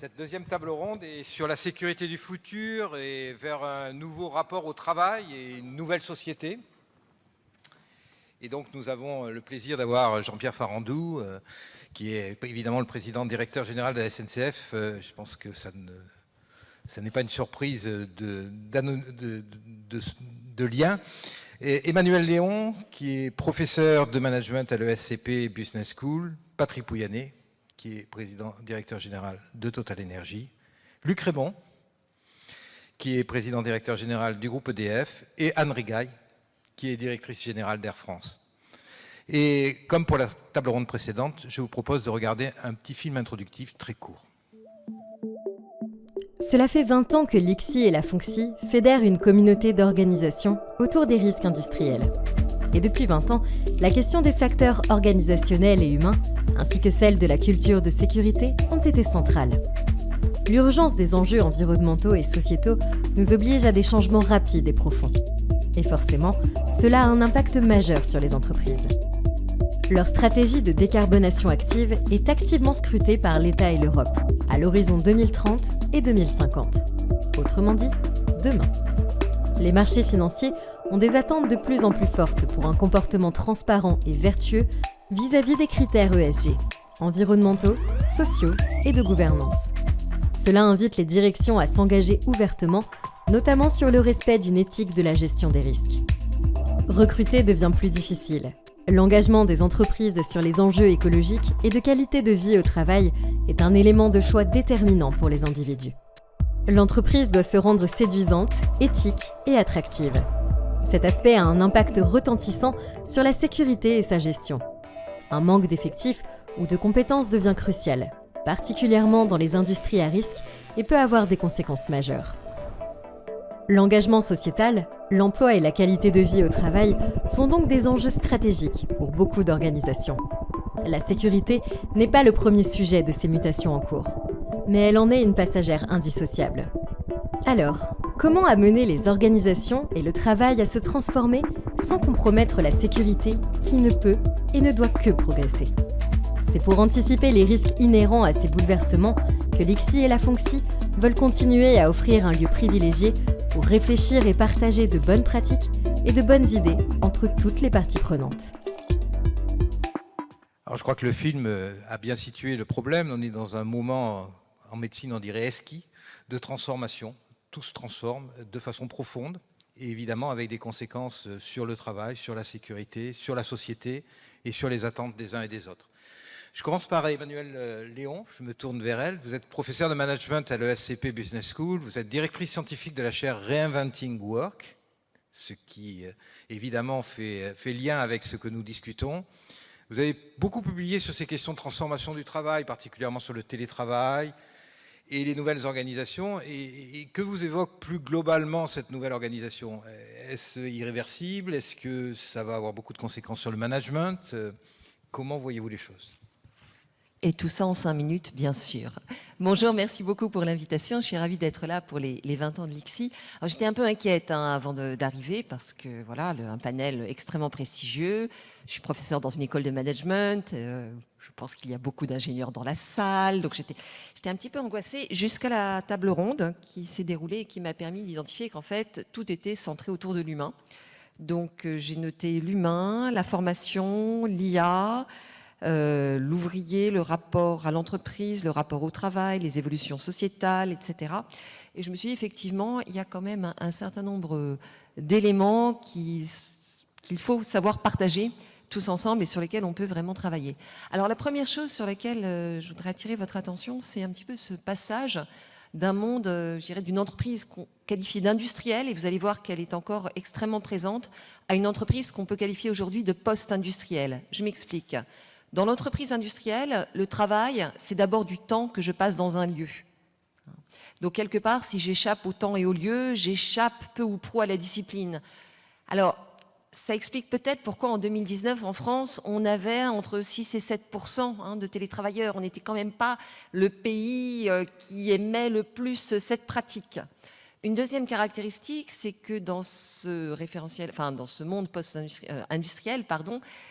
Cette deuxième table ronde est sur la sécurité du futur et vers un nouveau rapport au travail et une nouvelle société. Et donc nous avons le plaisir d'avoir Jean-Pierre Farandou, qui est évidemment le président directeur général de la SNCF. Je pense que ça n'est pas une surprise de lien. Et Emmanuel Léon, qui est professeur de management à l'ESCP Business School. Patrick Pouyanné, qui est président directeur général de Total Energy. Luc Rémond, qui est président directeur général du groupe EDF. Et Anne Rigaille, qui est directrice générale d'Air France. Et comme pour la table ronde précédente, je vous propose de regarder un petit film introductif très court. Cela fait 20 ans que l'ICSI et la FONCSI fédèrent une communauté d'organisation autour des risques industriels. Et depuis 20 ans, la question des facteurs organisationnels et humains, ainsi que celle de la culture de sécurité, ont été centrales. L'urgence des enjeux environnementaux et sociétaux nous oblige à des changements rapides et profonds. Et forcément, cela a un impact majeur sur les entreprises. Leur stratégie de décarbonation active est activement scrutée par l'État et l'Europe, à l'horizon 2030 et 2050. Autrement dit, demain. Les marchés financiers ont des attentes de plus en plus fortes pour un comportement transparent et vertueux vis-à-vis des critères ESG, environnementaux, sociaux et de gouvernance. Cela invite les directions à s'engager ouvertement, notamment sur le respect d'une éthique de la gestion des risques. Recruter devient plus difficile. L'engagement des entreprises sur les enjeux écologiques et de qualité de vie au travail est un élément de choix déterminant pour les individus. L'entreprise doit se rendre séduisante, éthique et attractive. Cet aspect a un impact retentissant sur la sécurité et sa gestion. Un manque d'effectifs ou de compétences devient crucial, particulièrement dans les industries à risque, et peut avoir des conséquences majeures. L'engagement sociétal, l'emploi et la qualité de vie au travail sont donc des enjeux stratégiques pour beaucoup d'organisations. La sécurité n'est pas le premier sujet de ces mutations en cours, mais elle en est une passagère indissociable. Alors, comment amener les organisations et le travail à se transformer sans compromettre la sécurité qui ne peut et ne doit que progresser ? C'est pour anticiper les risques inhérents à ces bouleversements que l'ICSI et la FONCSI veulent continuer à offrir un lieu privilégié pour réfléchir et partager de bonnes pratiques et de bonnes idées entre toutes les parties prenantes. Alors je crois que le film a bien situé le problème. On est dans un moment, en médecine on dirait esquis, de transformation. Tout se transforme de façon profonde et évidemment avec des conséquences sur le travail, sur la sécurité, sur la société et sur les attentes des uns et des autres. Je commence par Emmanuel Léon, je me tourne vers elle. Vous êtes professeur de management à l'ESCP Business School, vous êtes directrice scientifique de la chaire Reinventing Work, ce qui évidemment fait lien avec ce que nous discutons. Vous avez beaucoup publié sur ces questions de transformation du travail, particulièrement sur le télétravail et les nouvelles organisations. Et que vous évoque plus globalement cette nouvelle organisation? Est-ce irréversible? Est-ce que ça va avoir beaucoup de conséquences sur le management? Comment voyez-vous les choses? Et tout ça en 5 minutes, bien sûr. Bonjour, merci beaucoup pour l'invitation. Je suis ravie d'être là pour les 20 ans de l'ICSI. J'étais un peu inquiète avant d'arriver parce que voilà, un panel extrêmement prestigieux. Je suis professeure dans une école de management. Je pense qu'il y a beaucoup d'ingénieurs dans la salle. Donc j'étais un petit peu angoissée jusqu'à la table ronde qui s'est déroulée et qui m'a permis d'identifier qu'en fait, tout était centré autour de l'humain. Donc j'ai noté l'humain, la formation, l'IA, l'ouvrier, le rapport à l'entreprise, le rapport au travail, les évolutions sociétales, etc. Et je me suis dit, effectivement, il y a quand même un certain nombre d'éléments qu'il faut savoir partager tous ensemble et sur lesquels on peut vraiment travailler. Alors la première chose sur laquelle je voudrais attirer votre attention, c'est un petit peu ce passage d'un monde, je dirais, d'une entreprise qu'on qualifie d'industrielle, et vous allez voir qu'elle est encore extrêmement présente, à une entreprise qu'on peut qualifier aujourd'hui de post-industrielle. Je m'explique. Dans l'entreprise industrielle, le travail, c'est d'abord du temps que je passe dans un lieu. Donc, quelque part, si j'échappe au temps et au lieu, j'échappe peu ou prou à la discipline. Alors, ça explique peut-être pourquoi en 2019, en France, on avait entre 6 et 7% de télétravailleurs. On n'était quand même pas le pays qui aimait le plus cette pratique. Une deuxième caractéristique, c'est que dans ce référentiel, enfin dans ce monde post-industriel,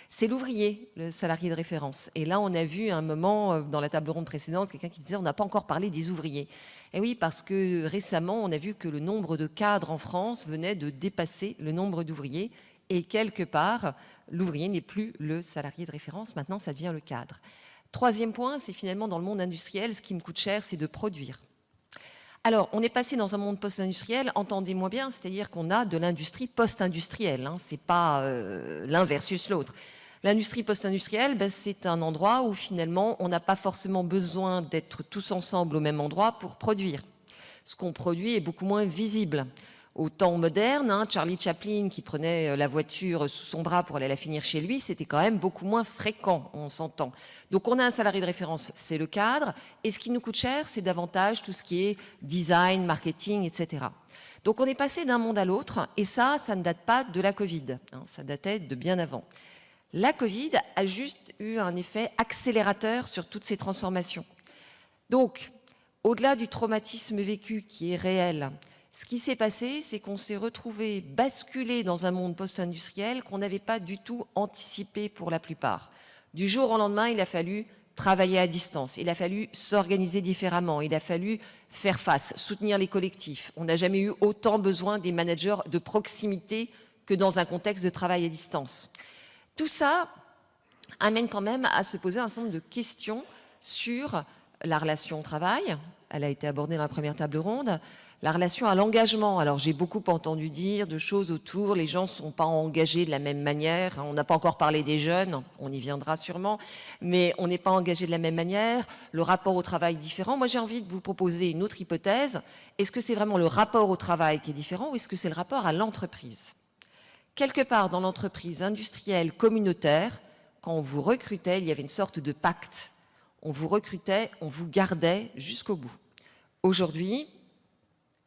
c'est l'ouvrier, le salarié de référence. Et là, on a vu à un moment dans la table ronde précédente quelqu'un qui disait on n'a pas encore parlé des ouvriers. Et oui, parce que récemment, on a vu que le nombre de cadres en France venait de dépasser le nombre d'ouvriers. Et quelque part, l'ouvrier n'est plus le salarié de référence. Maintenant, ça devient le cadre. Troisième point, c'est finalement dans le monde industriel, ce qui me coûte cher, c'est de produire. Alors, on est passé dans un monde post-industriel, entendez-moi bien, c'est-à-dire qu'on a de l'industrie post-industrielle, hein, c'est pas l'un versus l'autre. L'industrie post-industrielle, c'est un endroit où finalement on n'a pas forcément besoin d'être tous ensemble au même endroit pour produire. Ce qu'on produit est beaucoup moins visible. Au temps moderne, Charlie Chaplin qui prenait la voiture sous son bras pour aller la finir chez lui, c'était quand même beaucoup moins fréquent, on s'entend. Donc on a un salarié de référence, c'est le cadre, et ce qui nous coûte cher, c'est davantage tout ce qui est design, marketing, etc. Donc on est passé d'un monde à l'autre, et ça ne date pas de la Covid, ça datait de bien avant. La Covid a juste eu un effet accélérateur sur toutes ces transformations. Donc, au-delà du traumatisme vécu qui est réel, ce qui s'est passé, c'est qu'on s'est retrouvé basculé dans un monde post-industriel qu'on n'avait pas du tout anticipé pour la plupart. Du jour au lendemain, il a fallu travailler à distance, il a fallu s'organiser différemment, il a fallu faire face, soutenir les collectifs. On n'a jamais eu autant besoin des managers de proximité que dans un contexte de travail à distance. Tout ça amène quand même à se poser un certain nombre de questions sur la relation au travail. Elle a été abordée dans la première table ronde. La relation à l'engagement. Alors, j'ai beaucoup entendu dire de choses autour, les gens ne sont pas engagés de la même manière. On n'a pas encore parlé des jeunes, on y viendra sûrement, mais on n'est pas engagé de la même manière. Le rapport au travail est différent. Moi, j'ai envie de vous proposer une autre hypothèse. Est-ce que c'est vraiment le rapport au travail qui est différent ou est-ce que c'est le rapport à l'entreprise ? Quelque part dans l'entreprise industrielle, communautaire, quand on vous recrutait, il y avait une sorte de pacte. On vous recrutait, on vous gardait jusqu'au bout. Aujourd'hui,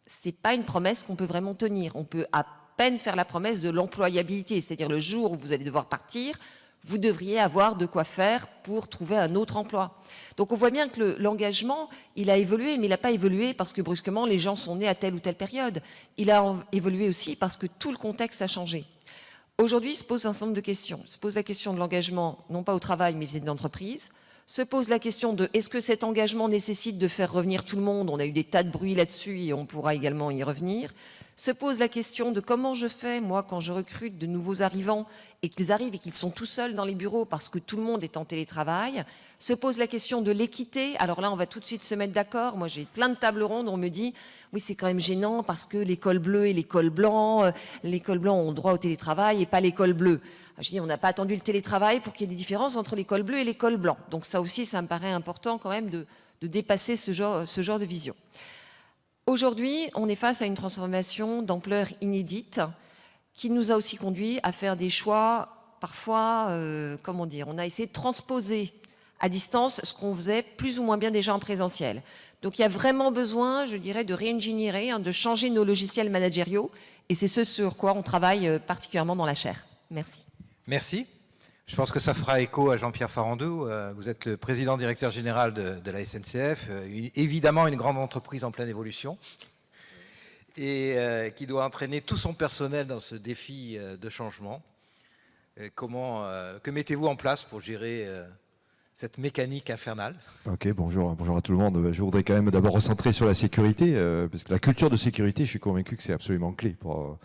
ce n'est pas une promesse qu'on peut vraiment tenir. On peut à peine faire la promesse de l'employabilité, c'est-à-dire le jour où vous allez devoir partir, vous devriez avoir de quoi faire pour trouver un autre emploi. Donc on voit bien que l'engagement, il a évolué, mais il n'a pas évolué parce que brusquement les gens sont nés à telle ou telle période. Il a évolué aussi parce que tout le contexte a changé. Aujourd'hui, se pose un certain nombre de questions. Se pose la question de l'engagement, non pas au travail, mais vis-à-vis de l'entreprise. Se pose la question de est-ce que cet engagement nécessite de faire revenir tout le monde ? On a eu des tas de bruit là-dessus et on pourra également y revenir. Se pose la question de comment je fais, moi, quand je recrute de nouveaux arrivants et qu'ils arrivent et qu'ils sont tout seuls dans les bureaux parce que tout le monde est en télétravail. Se pose la question de l'équité. Alors là, on va tout de suite se mettre d'accord. Moi, j'ai plein de tables rondes, on me dit oui, c'est quand même gênant parce que les cols bleus et les cols blancs ont droit au télétravail et pas les cols bleus. Je dis, on n'a pas attendu le télétravail pour qu'il y ait des différences entre les cols bleus et les cols blancs. Donc ça aussi, ça me paraît important quand même de dépasser ce genre de vision. Aujourd'hui, on est face à une transformation d'ampleur inédite qui nous a aussi conduit à faire des choix parfois, on a essayé de transposer à distance ce qu'on faisait plus ou moins bien déjà en présentiel. Donc il y a vraiment besoin, je dirais, de réingénierer, de changer nos logiciels managériaux et c'est ce sur quoi on travaille particulièrement dans la chaire. Merci. Merci. Je pense que ça fera écho à Jean-Pierre Farandou. Vous êtes le président directeur général de la SNCF, évidemment une grande entreprise en pleine évolution et qui doit entraîner tout son personnel dans ce défi de changement. Que mettez-vous en place pour gérer cette mécanique infernale? Ok, bonjour à tout le monde. Je voudrais quand même d'abord recentrer sur la sécurité, parce que la culture de sécurité, je suis convaincu que c'est absolument clé pour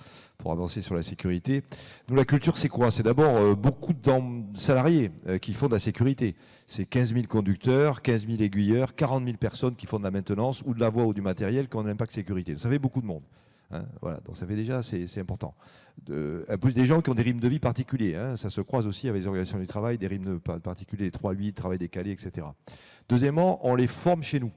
avancer sur la sécurité. Nous, la culture, c'est quoi? C'est d'abord beaucoup de salariés qui font de la sécurité. C'est 15 000 conducteurs, 15 000 aiguilleurs, 40 000 personnes qui font de la maintenance ou de la voie ou du matériel qui ont un impact sécurité. Ça fait beaucoup de monde. Voilà, donc ça fait déjà, c'est important. En plus, des gens qui ont des rythmes de vie particuliers. Ça se croise aussi avec les organisations du travail, des rythmes particuliers, 3-8, travail décalé, etc. Deuxièmement, on les forme chez nous.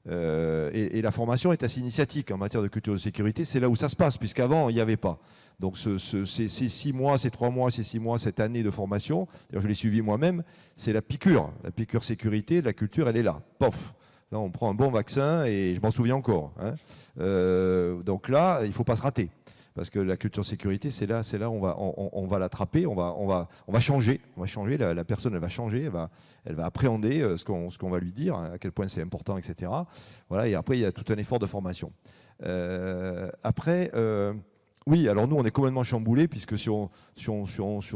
Et la formation est assez initiatique en matière de culture de sécurité. C'est là où ça se passe, puisqu'avant, il n'y avait pas. Donc ces 6 mois, ces 3 mois, ces 6 mois, cette année de formation, d'ailleurs je l'ai suivi moi-même, c'est la piqûre sécurité, la culture, elle est là. Pof. Là, on prend un bon vaccin et je m'en souviens encore. Donc là, il ne faut pas se rater. Parce que la culture sécurité, c'est là où on va l'attraper, on va changer. La personne, elle va changer, elle va appréhender ce qu'on va lui dire, à quel point c'est important, etc. Voilà, et après, il y a tout un effort de formation. Après, oui, alors nous, on est complètement chamboulés, puisque si on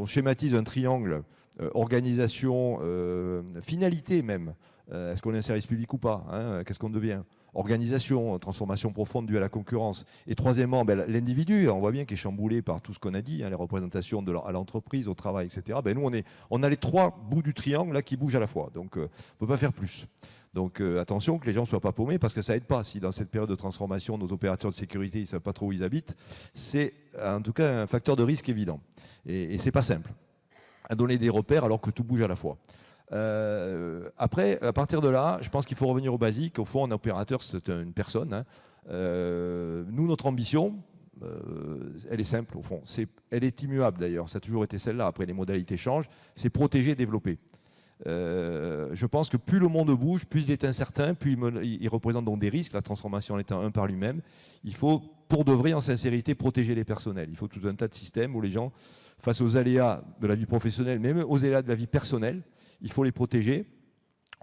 schématise un triangle, organisation, finalité même, est-ce qu'on est un service public ou pas, hein, qu'est-ce qu'on devient? Organisation, transformation profonde due à la concurrence. Et troisièmement, l'individu, on voit bien qu'il est chamboulé par tout ce qu'on a dit, hein, les représentations à l'entreprise, au travail, etc. Nous, on a les trois bouts du triangle là, qui bougent à la fois. Donc, on ne peut pas faire plus. Donc, attention que les gens ne soient pas paumés, parce que ça n'aide pas. Si dans cette période de transformation, nos opérateurs de sécurité ne savent pas trop où ils habitent, c'est en tout cas un facteur de risque évident. Et ce n'est pas simple à donner des repères alors que tout bouge à la fois. Après, à partir de là, je pense qu'il faut revenir au basique. Au fond, un opérateur, c'est une personne. Hein. Nous, notre ambition, elle est simple, au fond. Elle est immuable, d'ailleurs. Ça a toujours été celle-là. Après, les modalités changent. C'est protéger et développer. Je pense que plus le monde bouge, plus il est incertain, plus il représente donc des risques. La transformation en étant un par lui-même. Il faut, pour de vrai, en sincérité, protéger les personnels. Il faut tout un tas de systèmes où les gens, face aux aléas de la vie professionnelle, même aux aléas de la vie personnelle, il faut les protéger.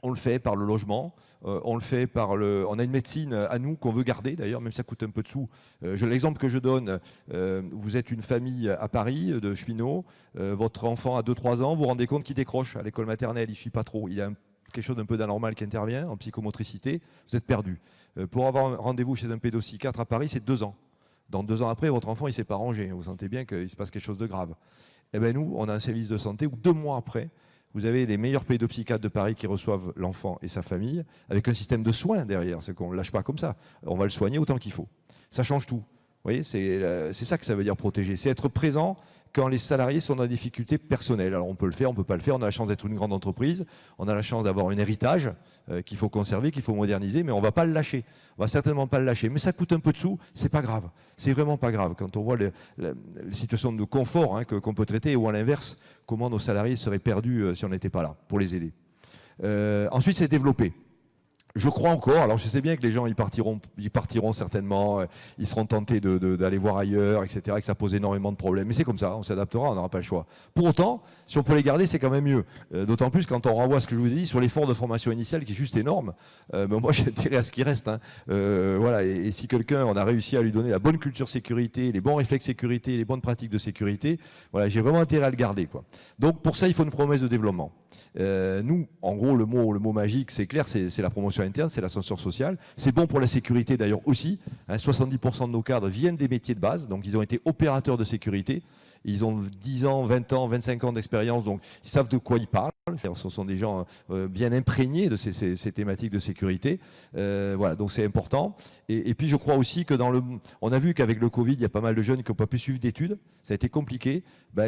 On le fait par le logement, on le fait par le... On a une médecine à nous qu'on veut garder d'ailleurs, même si ça coûte un peu de sous. L'exemple que je donne, vous êtes une famille à Paris, de cheminots, votre enfant a 2-3 ans, vous vous rendez compte qu'il décroche à l'école maternelle, il ne suit pas trop, il y a quelque chose d'un peu d'anormal qui intervient en psychomotricité, vous êtes perdu. Pour avoir un rendez-vous chez un pédopsychiatre à Paris, c'est 2 ans. Dans 2 ans après, votre enfant il ne s'est pas rangé, vous sentez bien qu'il se passe quelque chose de grave. Eh bien nous, on a un service de santé où 2 mois après, vous avez les meilleurs pédopsychiatres de Paris qui reçoivent l'enfant et sa famille, avec un système de soins derrière. C'est qu'on ne lâche pas comme ça. On va le soigner autant qu'il faut. Ça change tout. Vous voyez, c'est ça que ça veut dire protéger. C'est être présent quand les salariés sont en difficulté personnelle. Alors on peut le faire, on ne peut pas le faire. On a la chance d'être une grande entreprise. On a la chance d'avoir un héritage qu'il faut conserver, qu'il faut moderniser, mais on ne va pas le lâcher. On ne va certainement pas le lâcher. Mais ça coûte un peu de sous, c'est pas grave. C'est vraiment pas grave. Quand on voit les situations de confort hein, qu'on peut traiter, ou à l'inverse, comment nos salariés seraient perdus si on n'était pas là pour les aider. Ensuite, c'est développer. Je crois encore, alors je sais bien que les gens y partiront certainement, ils seront tentés d'aller voir ailleurs, etc., que ça pose énormément de problèmes. Mais c'est comme ça, on s'adaptera, on n'aura pas le choix. Pour autant, si on peut les garder, c'est quand même mieux. D'autant plus quand on renvoie ce que je vous ai dit sur l'effort de formation initiale qui est juste énorme. Mais moi, j'ai intérêt à ce qu'il reste. Hein. Voilà, et si quelqu'un, on a réussi à lui donner la bonne culture sécurité, les bons réflexes sécurité, les bonnes pratiques de sécurité, voilà, j'ai vraiment intérêt à le garder, quoi. Donc pour ça, il faut une promesse de développement. Nous, en gros, le mot magique, c'est clair, c'est la promotion interne, c'est l'ascenseur social. C'est bon pour la sécurité d'ailleurs aussi. Hein, 70% de nos cadres viennent des métiers de base, donc ils ont été opérateurs de sécurité. Ils ont 10 ans, 20 ans, 25 ans d'expérience, donc ils savent de quoi ils parlent. Ce sont des gens bien imprégnés de ces thématiques de sécurité. Voilà, donc c'est important. Et puis je crois aussi que on a vu qu'avec le Covid, il y a pas mal de jeunes qui n'ont pas pu suivre d'études. Ça a été compliqué.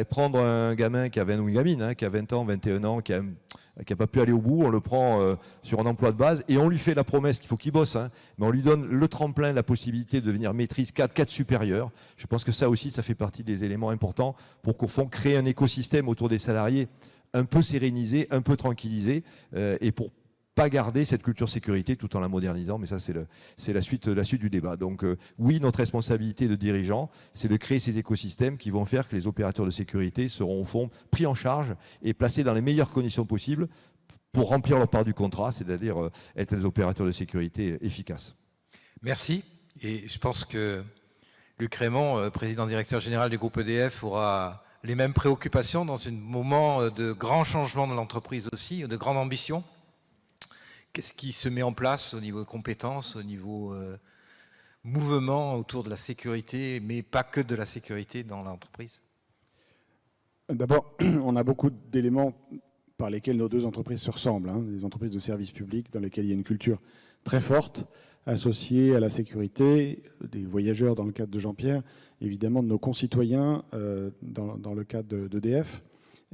Prendre un gamin qui a 20 ou une gamine, hein, qui a 20 ans, 21 ans, qui n'a pas pu aller au bout, on le prend sur un emploi de base et on lui fait la promesse qu'il faut qu'il bosse, hein, mais on lui donne le tremplin, la possibilité de devenir maîtrise 4 supérieur. Je pense que ça aussi, ça fait partie des éléments importants pour qu'au fond, créer un écosystème autour des salariés un peu sérénisé, un peu tranquillisé, et pour pas garder cette culture sécurité tout en la modernisant, mais ça c'est la suite du débat. Donc oui, notre responsabilité de dirigeant, c'est de créer ces écosystèmes qui vont faire que les opérateurs de sécurité seront au fond pris en charge et placés dans les meilleures conditions possibles pour remplir leur part du contrat, c'est-à-dire être des opérateurs de sécurité efficaces. Merci. Et je pense que Luc Rémond, président directeur général du groupe EDF, aura les mêmes préoccupations dans un moment de grand changement de l'entreprise aussi, de grande ambition. Qu'est-ce qui se met en place au niveau compétences, au niveau mouvement autour de la sécurité, mais pas que de la sécurité dans l'entreprise? D'abord, on a beaucoup d'éléments par lesquels nos deux entreprises se ressemblent. Hein, des entreprises de services publics dans lesquelles il y a une culture très forte, associée à la sécurité, des voyageurs dans le cadre de Jean-Pierre, évidemment de nos concitoyens dans le cadre d'EDF.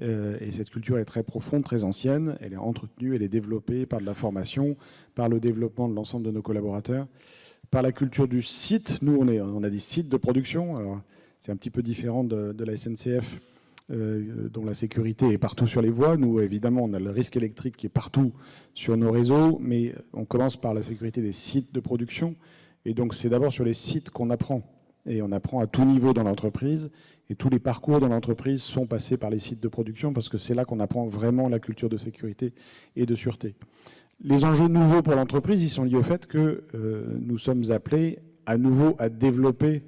Et cette culture est très profonde, très ancienne. Elle est entretenue, elle est développée par de la formation, par le développement de l'ensemble de nos collaborateurs, par la culture du site. Nous, on a des sites de production. Alors, c'est un petit peu différent de la SNCF, dont la sécurité est partout sur les voies. Nous, évidemment, on a le risque électrique qui est partout sur nos réseaux, mais on commence par la sécurité des sites de production. Et donc, c'est d'abord sur les sites qu'on apprend. Et on apprend à tout niveau dans l'entreprise. Et tous les parcours dans l'entreprise sont passés par les sites de production parce que c'est là qu'on apprend vraiment la culture de sécurité et de sûreté. Les enjeux nouveaux pour l'entreprise, ils sont liés au fait que nous sommes appelés à nouveau à développer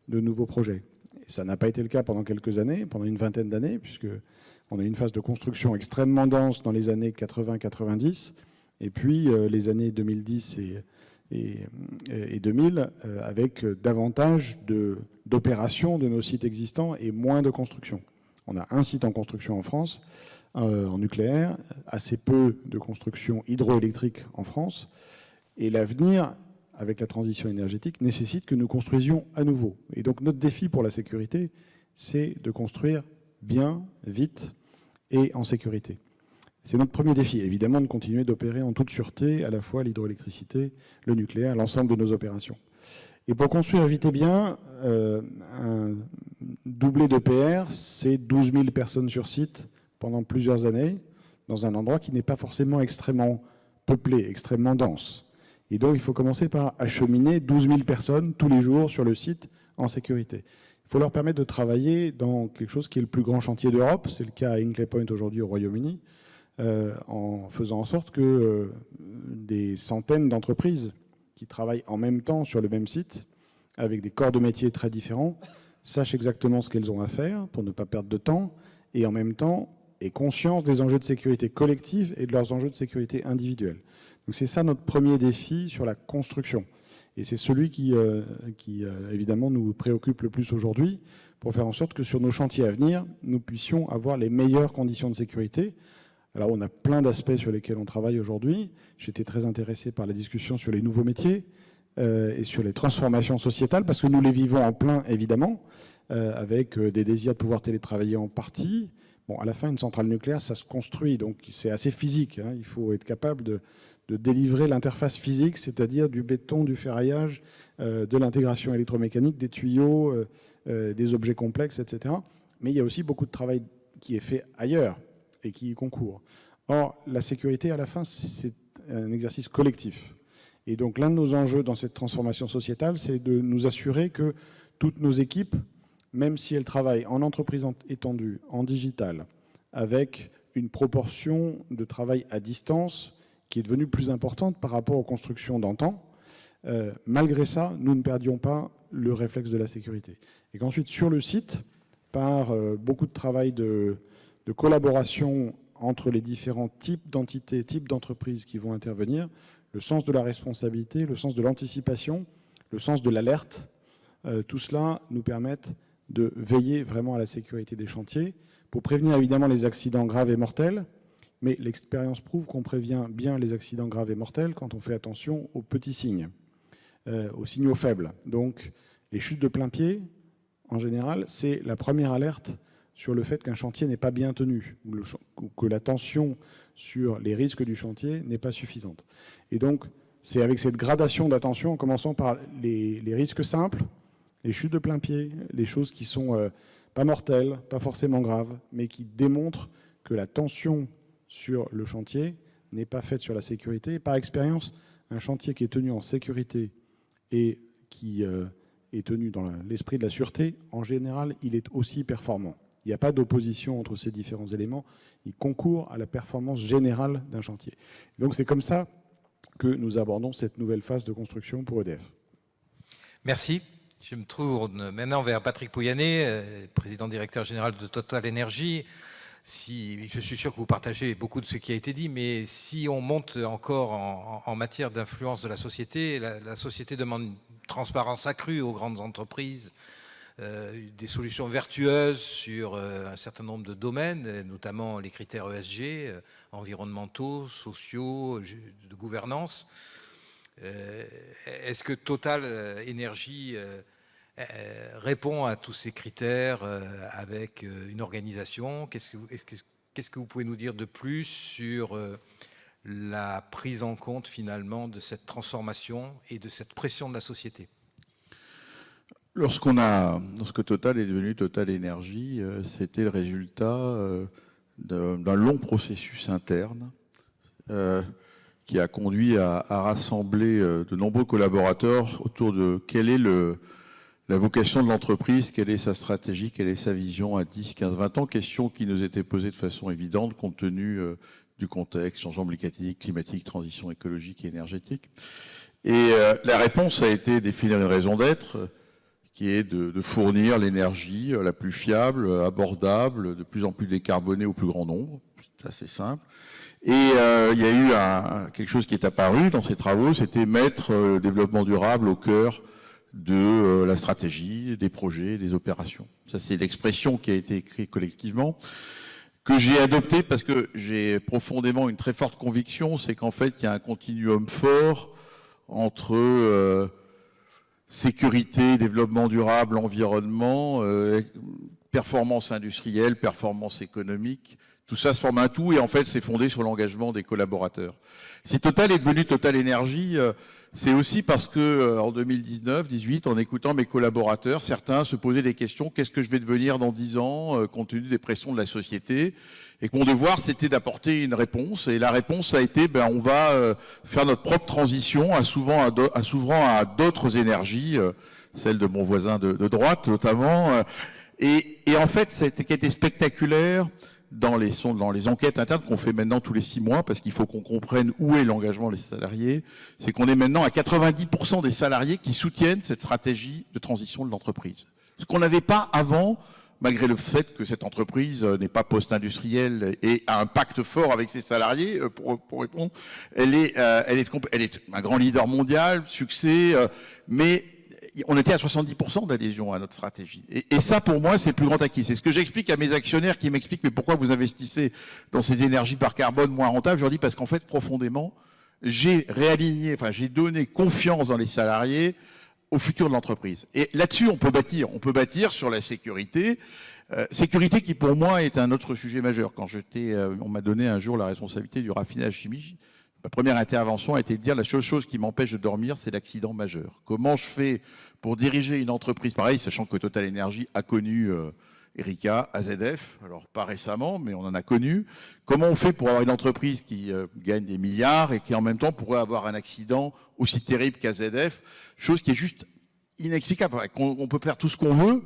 de nouveaux projets. Et ça n'a pas été le cas pendant quelques années, pendant une vingtaine d'années, puisqu'on a eu une phase de construction extrêmement dense dans les années 80-90, et puis les années 2010 et 2000, avec davantage d'opérations de nos sites existants et moins de construction. On a un site en construction en France, en nucléaire, assez peu de construction hydroélectrique en France, et l'avenir, avec la transition énergétique, nécessite que nous construisions à nouveau. Et donc notre défi pour la sécurité, c'est de construire bien, vite et en sécurité. C'est notre premier défi, évidemment, de continuer d'opérer en toute sûreté, à la fois l'hydroélectricité, le nucléaire, l'ensemble de nos opérations. Et pour construire vite et bien, un doublé d'EPR, c'est 12 000 personnes sur site pendant plusieurs années, dans un endroit qui n'est pas forcément extrêmement peuplé, extrêmement dense. Et donc, il faut commencer par acheminer 12 000 personnes tous les jours sur le site en sécurité. Il faut leur permettre de travailler dans quelque chose qui est le plus grand chantier d'Europe, c'est le cas à Hinkley Point aujourd'hui au Royaume-Uni, en faisant en sorte que des centaines d'entreprises qui travaillent en même temps sur le même site, avec des corps de métier très différents, sachent exactement ce qu'elles ont à faire pour ne pas perdre de temps, et en même temps aient conscience des enjeux de sécurité collective et de leurs enjeux de sécurité individuelle. Donc c'est ça notre premier défi sur la construction. Et c'est celui qui évidemment, nous préoccupe le plus aujourd'hui, pour faire en sorte que sur nos chantiers à venir, nous puissions avoir les meilleures conditions de sécurité. Alors on a plein d'aspects sur lesquels on travaille aujourd'hui. J'étais très intéressé par la discussion sur les nouveaux métiers et sur les transformations sociétales, parce que nous les vivons en plein, évidemment, avec des désirs de pouvoir télétravailler en partie. Bon, à la fin, une centrale nucléaire, ça se construit, donc c'est assez physique, hein. Il faut être capable de délivrer l'interface physique, c'est-à-dire du béton, du ferraillage, de l'intégration électromécanique, des tuyaux, des objets complexes, etc. Mais il y a aussi beaucoup de travail qui est fait ailleurs et qui y concourt. Or, la sécurité, à la fin, c'est un exercice collectif. Et donc, l'un de nos enjeux dans cette transformation sociétale, c'est de nous assurer que toutes nos équipes, même si elles travaillent en entreprise étendue, en digital, avec une proportion de travail à distance qui est devenue plus importante par rapport aux constructions d'antan, malgré ça, nous ne perdions pas le réflexe de la sécurité. Et qu'ensuite, sur le site, par beaucoup de travail de collaboration entre les différents types d'entités, types d'entreprises qui vont intervenir, le sens de la responsabilité, le sens de l'anticipation, le sens de l'alerte, tout cela nous permettent de veiller vraiment à la sécurité des chantiers pour prévenir évidemment les accidents graves et mortels, mais l'expérience prouve qu'on prévient bien les accidents graves et mortels quand on fait attention aux petits signes, aux signaux faibles. Donc les chutes de plein pied, en général, c'est la première alerte sur le fait qu'un chantier n'est pas bien tenu, ou que la tension sur les risques du chantier n'est pas suffisante. Et donc, c'est avec cette gradation d'attention, en commençant par les risques simples, les chutes de plein pied, les choses qui sont pas mortelles, pas forcément graves, mais qui démontrent que la tension sur le chantier n'est pas faite sur la sécurité. Et par expérience, un chantier qui est tenu en sécurité et qui est tenu dans l'esprit de la sûreté, en général, il est aussi performant. Il n'y a pas d'opposition entre ces différents éléments. Ils concourent à la performance générale d'un chantier. Donc c'est comme ça que nous abordons cette nouvelle phase de construction pour EDF. Merci. Je me tourne maintenant vers Patrick Pouyanné, président directeur général de Total Energy. Je suis sûr que vous partagez beaucoup de ce qui a été dit, mais si on monte encore en matière d'influence de la société, la société demande une transparence accrue aux grandes entreprises, des solutions vertueuses sur un certain nombre de domaines, notamment les critères ESG, environnementaux, sociaux, de gouvernance. Est-ce que Total Energy répond à tous ces critères avec une organisation? Qu'est-ce que vous pouvez nous dire de plus sur la prise en compte finalement de cette transformation et de cette pression de la société? Lorsque Total est devenu Total Energy, c'était le résultat d'un long processus interne qui a conduit à rassembler de nombreux collaborateurs autour de quel est la vocation de l'entreprise, quelle est sa stratégie, quelle est sa vision à 10, 15, 20 ans, question qui nous était posée de façon évidente compte tenu du contexte, changement climatique, transition écologique et énergétique. Et la réponse a été définir une raison d'être qui est de fournir l'énergie la plus fiable, abordable, de plus en plus décarbonée au plus grand nombre. C'est assez simple. Et il y a eu quelque chose qui est apparu dans ces travaux, c'était mettre le développement durable au cœur de la stratégie, des projets, des opérations. Ça, c'est l'expression qui a été écrite collectivement, que j'ai adoptée parce que j'ai profondément une très forte conviction, c'est qu'en fait, il y a un continuum fort entre sécurité, développement durable, environnement, performance industrielle, performance économique. Tout ça se forme un tout et en fait, c'est fondé sur l'engagement des collaborateurs. Si Total est devenu Total Énergie, c'est aussi parce que en 2019-18, en écoutant mes collaborateurs, certains se posaient des questions, qu'est-ce que je vais devenir dans 10 ans, compte tenu des pressions de la société, et que mon devoir, c'était d'apporter une réponse. Et la réponse a été, on va faire notre propre transition, s'ouvrant à d'autres énergies, celle de mon voisin de droite notamment. Et en fait, ce qui a été spectaculaire, dans les enquêtes internes qu'on fait maintenant tous les 6 mois, parce qu'il faut qu'on comprenne où est l'engagement des salariés, c'est qu'on est maintenant à 90% des salariés qui soutiennent cette stratégie de transition de l'entreprise. Ce qu'on n'avait pas avant, malgré le fait que cette entreprise n'est pas post-industrielle et a un pacte fort avec ses salariés, pour répondre, elle est un grand leader mondial, succès, mais on était à 70% d'adhésion à notre stratégie. Et ça, pour moi, c'est le plus grand acquis. C'est ce que j'explique à mes actionnaires qui m'expliquent mais pourquoi vous investissez dans ces énergies par carbone moins rentables. Je leur dis parce qu'en fait, profondément, j'ai donné confiance dans les salariés au futur de l'entreprise. Et là-dessus, on peut bâtir. On peut bâtir sur la sécurité. Sécurité qui, pour moi, est un autre sujet majeur. Quand on m'a donné un jour la responsabilité du raffinage chimique, ma première intervention a été de dire la seule chose qui m'empêche de dormir, c'est l'accident majeur. Comment je fais pour diriger une entreprise pareille, sachant que Total Energy a connu Erika, AZF, alors pas récemment, mais on en a connu. Comment on fait pour avoir une entreprise qui gagne des milliards et qui en même temps pourrait avoir un accident aussi terrible qu'AZF, chose qui est juste inexplicable. On peut faire tout ce qu'on veut.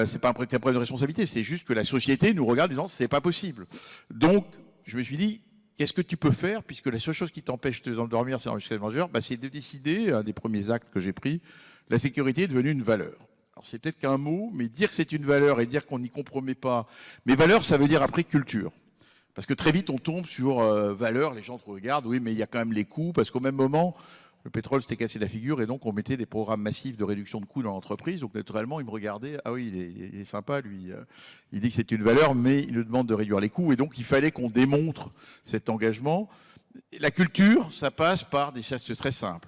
C'est pas un problème de responsabilité, c'est juste que la société nous regarde en disant c'est pas possible. Donc, je me suis dit, qu'est-ce que tu peux faire, puisque la seule chose qui t'empêche de dormir, c'est l'enregistrement majeur, c'est de décider, un des premiers actes que j'ai pris, la sécurité est devenue une valeur. Alors c'est peut-être qu'un mot, mais dire que c'est une valeur et dire qu'on n'y compromet pas. Mais valeur, ça veut dire après culture. Parce que très vite, on tombe sur valeur, les gens te regardent, oui, mais il y a quand même les coûts, parce qu'au même moment, le pétrole s'était cassé la figure et donc on mettait des programmes massifs de réduction de coûts dans l'entreprise. Donc naturellement, il me regardait, ah oui, il est sympa, lui. Il dit que c'est une valeur, mais il nous demande de réduire les coûts. Et donc, il fallait qu'on démontre cet engagement. La culture, ça passe par des gestes très simples.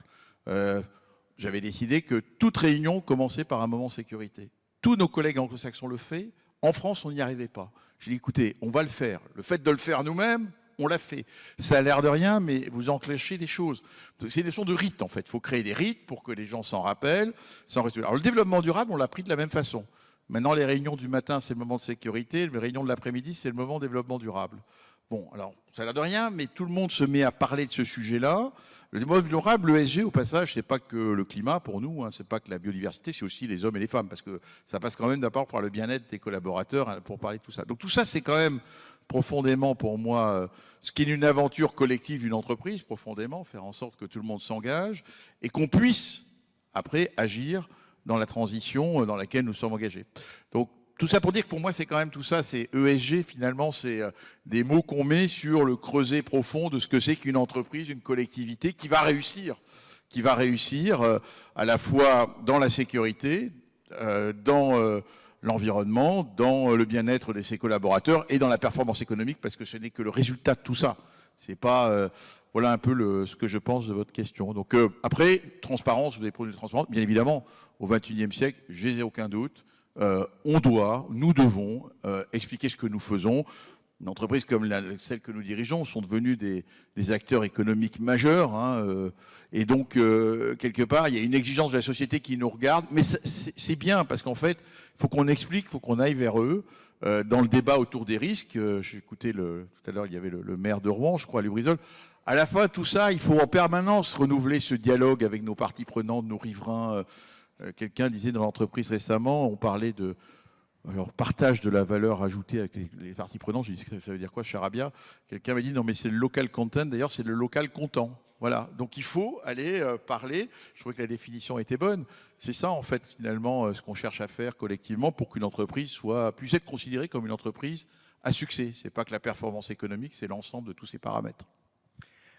J'avais décidé que toute réunion commençait par un moment sécurité. Tous nos collègues anglo-saxons le font. En France, on n'y arrivait pas. J'ai dit, écoutez, on va le faire. Le fait de le faire nous-mêmes, on l'a fait. Ça a l'air de rien, mais vous enclenchez des choses. C'est des choses de rites, en fait. Il faut créer des rites pour que les gens s'en rappellent. Alors, le développement durable, on l'a pris de la même façon. Maintenant, les réunions du matin, c'est le moment de sécurité. Les réunions de l'après-midi, c'est le moment de développement durable. Bon, alors, ça a l'air de rien, mais tout le monde se met à parler de ce sujet-là. Le développement durable, l'ESG, au passage, c'est pas que le climat pour nous, c'est pas que la biodiversité, c'est aussi les hommes et les femmes, parce que ça passe quand même d'abord par le bien-être des collaborateurs pour parler de tout ça. Donc tout ça, c'est quand même profondément pour moi ce qui est une aventure collective d'une entreprise, profondément, faire en sorte que tout le monde s'engage et qu'on puisse après agir dans la transition dans laquelle nous sommes engagés. Donc tout ça pour dire que pour moi, c'est quand même tout ça, c'est ESG, finalement, c'est des mots qu'on met sur le creuset profond de ce que c'est qu'une entreprise, une collectivité qui va réussir à la fois dans la sécurité, dans l'environnement, dans le bien-être de ses collaborateurs et dans la performance économique, parce que ce n'est que le résultat de tout ça. C'est pas... voilà un peu ce que je pense de votre question. Donc après, transparence, vous avez produit de transparence, bien évidemment, au XXIe siècle, j'ai aucun doute. Nous devons expliquer ce que nous faisons. Une entreprise comme celle que nous dirigeons sont devenus des acteurs économiques majeurs. Et donc, quelque part, il y a une exigence de la société qui nous regarde. Mais c'est bien, parce qu'en fait, il faut qu'on explique, il faut qu'on aille vers eux. Dans le débat autour des risques, j'ai écouté tout à l'heure, il y avait le maire de Rouen, je crois, Lubrizol. À la fin, tout ça, il faut en permanence renouveler ce dialogue avec nos parties prenantes, nos riverains, Quelqu'un disait dans l'entreprise récemment, on parlait de partage de la valeur ajoutée avec les parties prenantes. J'ai dit, ça veut dire quoi, charabia? Quelqu'un m'a dit, non mais c'est le local content, d'ailleurs c'est le local content. Voilà, donc il faut aller parler. Je trouvais que la définition était bonne. C'est ça en fait finalement ce qu'on cherche à faire collectivement pour qu'une entreprise puisse être considérée comme une entreprise à succès. C'est pas que la performance économique, c'est l'ensemble de tous ces paramètres.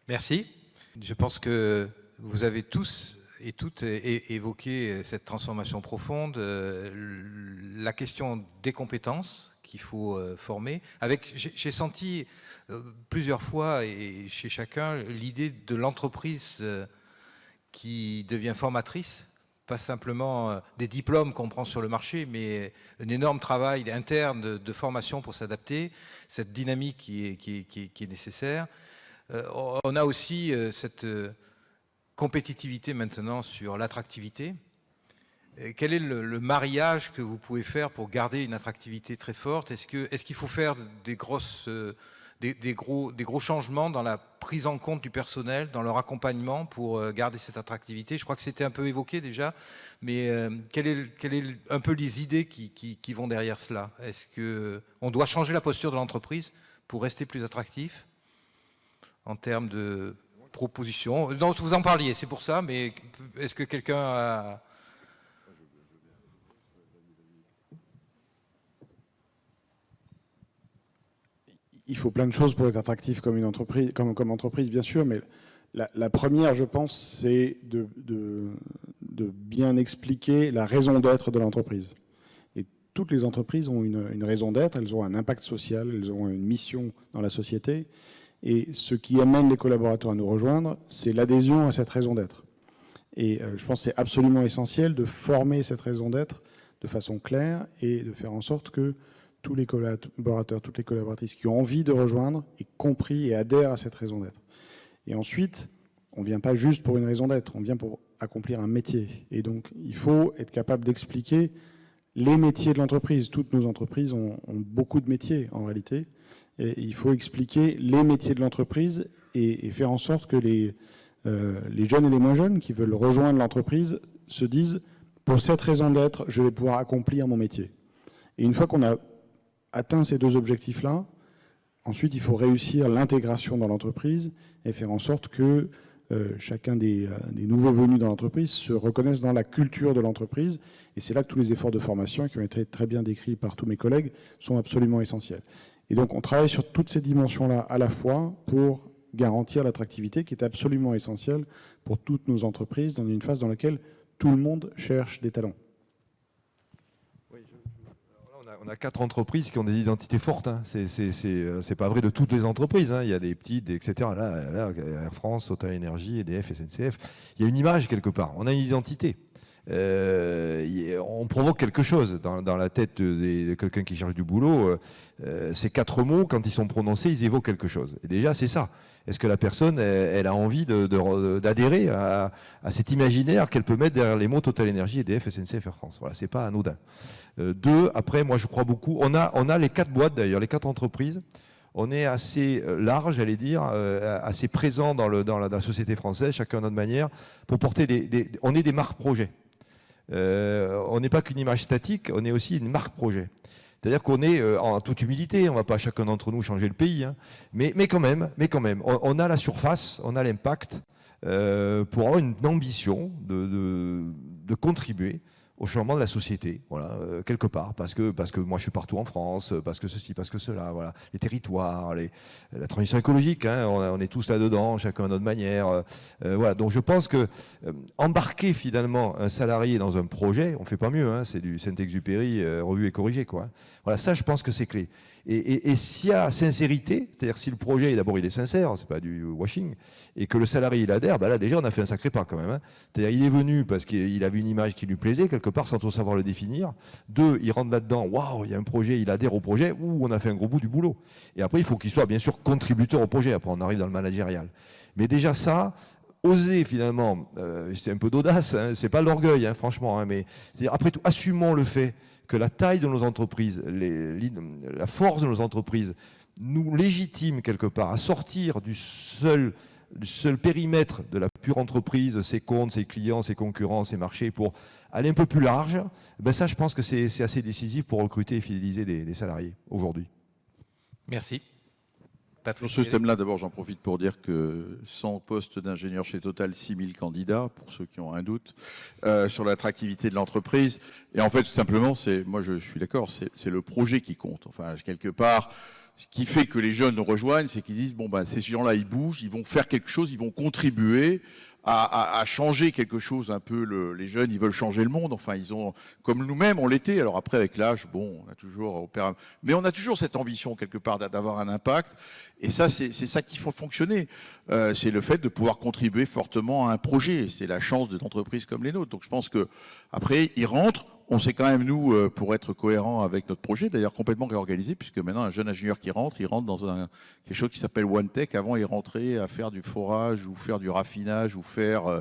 Merci. Je pense que vous avez tous et toutes évoqué cette transformation profonde, la question des compétences qu'il faut former. J'ai senti plusieurs fois et chez chacun l'idée de l'entreprise qui devient formatrice, pas simplement des diplômes qu'on prend sur le marché, mais un énorme travail interne de formation pour s'adapter, cette dynamique qui est nécessaire. On a aussi cette compétitivité maintenant sur l'attractivité. Quel est le mariage que vous pouvez faire pour garder une attractivité très forte? Est-ce qu'il faut faire des gros changements dans la prise en compte du personnel, dans leur accompagnement pour garder cette attractivité? Je crois que c'était un peu évoqué déjà, mais quelles est un peu les idées qui vont derrière cela? Est-ce qu'on doit changer la posture de l'entreprise pour rester plus attractif en termes de propositions? Non, vous en parliez, c'est pour ça, mais est-ce que quelqu'un a... Il faut plein de choses pour être attractif comme entreprise, bien sûr, mais la première, je pense, c'est de bien expliquer la raison d'être de l'entreprise. Et toutes les entreprises ont une raison d'être, elles ont un impact social, elles ont une mission dans la société. Et ce qui amène les collaborateurs à nous rejoindre, c'est l'adhésion à cette raison d'être. Et je pense que c'est absolument essentiel de former cette raison d'être de façon claire et de faire en sorte que tous les collaborateurs, toutes les collaboratrices qui ont envie de rejoindre aient compris et adhèrent à cette raison d'être. Et ensuite, on ne vient pas juste pour une raison d'être, on vient pour accomplir un métier. Et donc, il faut être capable d'expliquer les métiers de l'entreprise. Toutes nos entreprises ont beaucoup de métiers, en réalité. Et il faut expliquer les métiers de l'entreprise et faire en sorte que les jeunes et les moins jeunes qui veulent rejoindre l'entreprise se disent « pour cette raison d'être, je vais pouvoir accomplir mon métier ». Et une fois qu'on a atteint ces deux objectifs-là, ensuite il faut réussir l'intégration dans l'entreprise et faire en sorte que chacun des nouveaux venus dans l'entreprise se reconnaisse dans la culture de l'entreprise. Et c'est là que tous les efforts de formation, qui ont été très bien décrits par tous mes collègues, sont absolument essentiels. Et donc on travaille sur toutes ces dimensions-là à la fois pour garantir l'attractivité qui est absolument essentielle pour toutes nos entreprises dans une phase dans laquelle tout le monde cherche des talents. On a 4 entreprises qui ont des identités fortes. Hein. C'est pas vrai de toutes les entreprises. Hein. Il y a des petites, etc. Là, Air France, Total Énergie, EDF, SNCF. Il y a une image quelque part. On a une identité. On provoque quelque chose dans la tête de quelqu'un qui cherche du boulot. Ces 4 mots, quand ils sont prononcés, ils évoquent quelque chose. Et déjà, c'est ça. Est-ce que la personne, elle a envie d'adhérer à cet imaginaire qu'elle peut mettre derrière les mots Total Énergie, EDF, SNCF, Air France? Voilà, c'est pas anodin. 2, après, moi je crois beaucoup. On a les 4 boîtes d'ailleurs, les 4 entreprises. On est assez large, j'allais dire, assez présent dans la société française, chacun à notre manière, pour porter on est des marques projets. On n'est pas qu'une image statique, on est aussi une marque projet. C'est-à-dire qu'on est, en toute humilité, on ne va pas chacun d'entre nous changer le pays, hein, mais quand même, on a la surface, on a l'impact pour avoir une ambition de contribuer au changement de la société, voilà, quelque part, parce que moi je suis partout en France, parce que ceci, parce que cela, voilà, les territoires, la transition écologique, hein, on est tous là-dedans, chacun à notre manière, voilà. Donc je pense que embarquer finalement un salarié dans un projet, on fait pas mieux, hein, c'est du Saint-Exupéry revu et corrigé, quoi. Hein. Voilà, ça je pense que c'est clé. Et s'il y a sincérité, c'est-à-dire si le projet d'abord il est sincère, c'est pas du washing, et que le salarié il adhère, bah là déjà on a fait un sacré pas quand même. Hein. C'est-à-dire il est venu parce qu'il a vu une image qui lui plaisait quelque part sans trop savoir le définir. 2, il rentre là-dedans, waouh, il y a un projet, il adhère au projet, on a fait un gros bout du boulot. Et après il faut qu'il soit bien sûr contributeur au projet. Après on arrive dans le managérial. Mais déjà ça. Oser finalement, c'est un peu d'audace, hein, c'est pas l'orgueil, hein, franchement, hein, mais après tout, assumons le fait que la taille de nos entreprises, la force de nos entreprises nous légitime quelque part à sortir du seul seul périmètre de la pure entreprise, ses comptes, ses clients, ses concurrents, ses marchés, pour aller un peu plus large, ben ça, je pense que c'est assez décisif pour recruter et fidéliser des salariés aujourd'hui. Merci. Patrick. Sur ce thème-là, d'abord, j'en profite pour dire que 100 postes d'ingénieurs chez Total, 6000 candidats, pour ceux qui ont un doute, sur l'attractivité de l'entreprise. Et en fait, tout simplement, moi je suis d'accord, c'est le projet qui compte. Enfin, quelque part, ce qui fait que les jeunes nous rejoignent, c'est qu'ils disent, bon, ben, ces gens-là, ils bougent, ils vont faire quelque chose, ils vont contribuer à changer quelque chose un peu. Les jeunes, ils veulent changer le monde. Enfin, ils ont, comme nous-mêmes, on l'était. Alors après, avec l'âge, bon, on a toujours, mais on a toujours cette ambition quelque part d'avoir un impact. Et ça, c'est ça qu'il faut fonctionner. C'est le fait de pouvoir contribuer fortement à un projet. C'est la chance d'entreprises comme les nôtres. Donc, je pense que après, ils rentrent. On sait quand même, nous, pour être cohérent avec notre projet, d'ailleurs complètement réorganisé, puisque maintenant, un jeune ingénieur qui rentre, il rentre dans quelque chose qui s'appelle OneTech. Avant, il rentrait à faire du forage ou faire du raffinage ou faire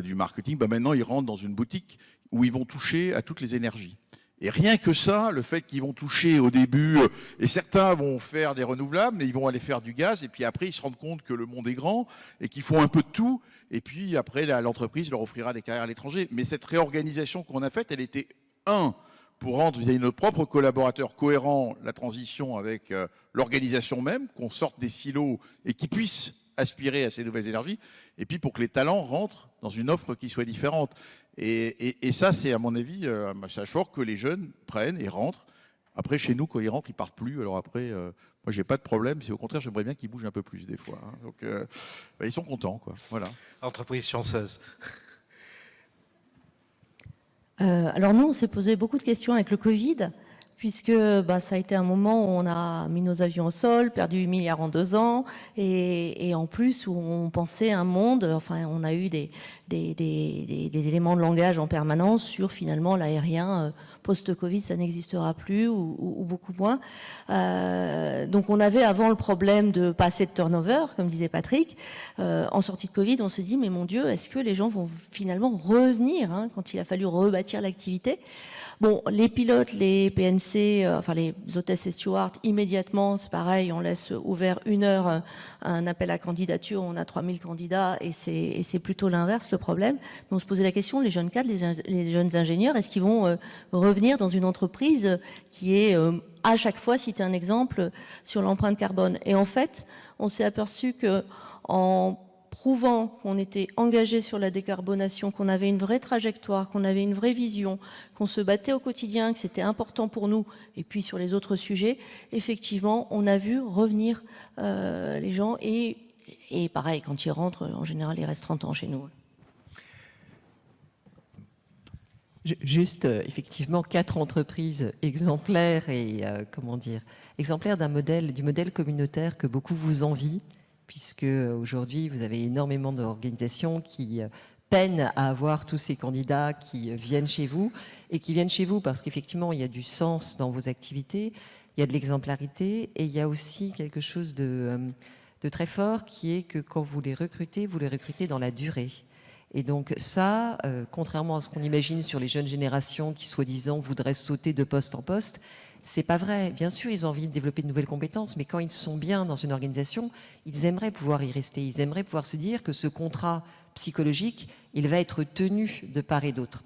du marketing. Ben, maintenant, ils rentrent dans une boutique où ils vont toucher à toutes les énergies. Et rien que ça, le fait qu'ils vont toucher au début, et certains vont faire des renouvelables, mais ils vont aller faire du gaz, et puis après, ils se rendent compte que le monde est grand, et qu'ils font un peu de tout, et puis après, l'entreprise leur offrira des carrières à l'étranger. Mais cette réorganisation qu'on a faite, elle était, pour rendre vis-à-vis de nos propres collaborateurs cohérent la transition avec l'organisation même, qu'on sorte des silos et qu'ils puissent aspirer à ces nouvelles énergies, et puis pour que les talents rentrent dans une offre qui soit différente. Et ça, c'est à mon avis un message fort que les jeunes prennent et rentrent. Après, chez nous, quand ils rentrent, ils partent plus. Alors après, moi, j'ai pas de problème. C'est au contraire, j'aimerais bien qu'ils bougent un peu plus des fois. Hein. Donc, ils sont contents, quoi. Voilà. Entreprise chanceuse. Alors nous, on s'est posé beaucoup de questions avec le Covid, puisque ça a été un moment où on a mis nos avions au sol, perdu 8 milliards en 2 ans, et en plus où on pensait un monde, enfin on a eu des éléments de langage en permanence sur finalement l'aérien post-Covid, ça n'existera plus ou beaucoup moins. Donc on avait avant le problème de pas assez de turnover, comme disait Patrick. En sortie de Covid, on s'est dit mais mon Dieu, est-ce que les gens vont finalement revenir quand il a fallu rebâtir l'activité? Bon, les pilotes, les PNC, enfin les hôtesses et stewards, immédiatement, c'est pareil, on laisse ouvert 1 heure un appel à candidature, on a 3000 candidats et c'est plutôt l'inverse le problème. Mais on se posait la question, les jeunes cadres, les jeunes ingénieurs, est-ce qu'ils vont revenir dans une entreprise qui est à chaque fois, citer un exemple, sur l'empreinte carbone? Et en fait, on s'est aperçu que en prouvant qu'on était engagé sur la décarbonation, qu'on avait une vraie trajectoire, qu'on avait une vraie vision, qu'on se battait au quotidien, que c'était important pour nous, et puis sur les autres sujets, effectivement, on a vu revenir les gens, et pareil, quand ils rentrent, en général, ils restent 30 ans chez nous. Juste, effectivement, 4 entreprises exemplaires et, exemplaires du modèle communautaire que beaucoup vous envient, puisque aujourd'hui, vous avez énormément d'organisations qui peinent à avoir tous ces candidats qui viennent chez vous, et qui viennent chez vous parce qu'effectivement, il y a du sens dans vos activités, il y a de l'exemplarité, et il y a aussi quelque chose de très fort qui est que quand vous les recrutez dans la durée. Et donc ça, contrairement à ce qu'on imagine sur les jeunes générations qui, soi-disant, voudraient sauter de poste en poste, c'est pas vrai. Bien sûr, ils ont envie de développer de nouvelles compétences, mais quand ils sont bien dans une organisation, ils aimeraient pouvoir y rester. Ils aimeraient pouvoir se dire que ce contrat psychologique, il va être tenu de part et d'autre.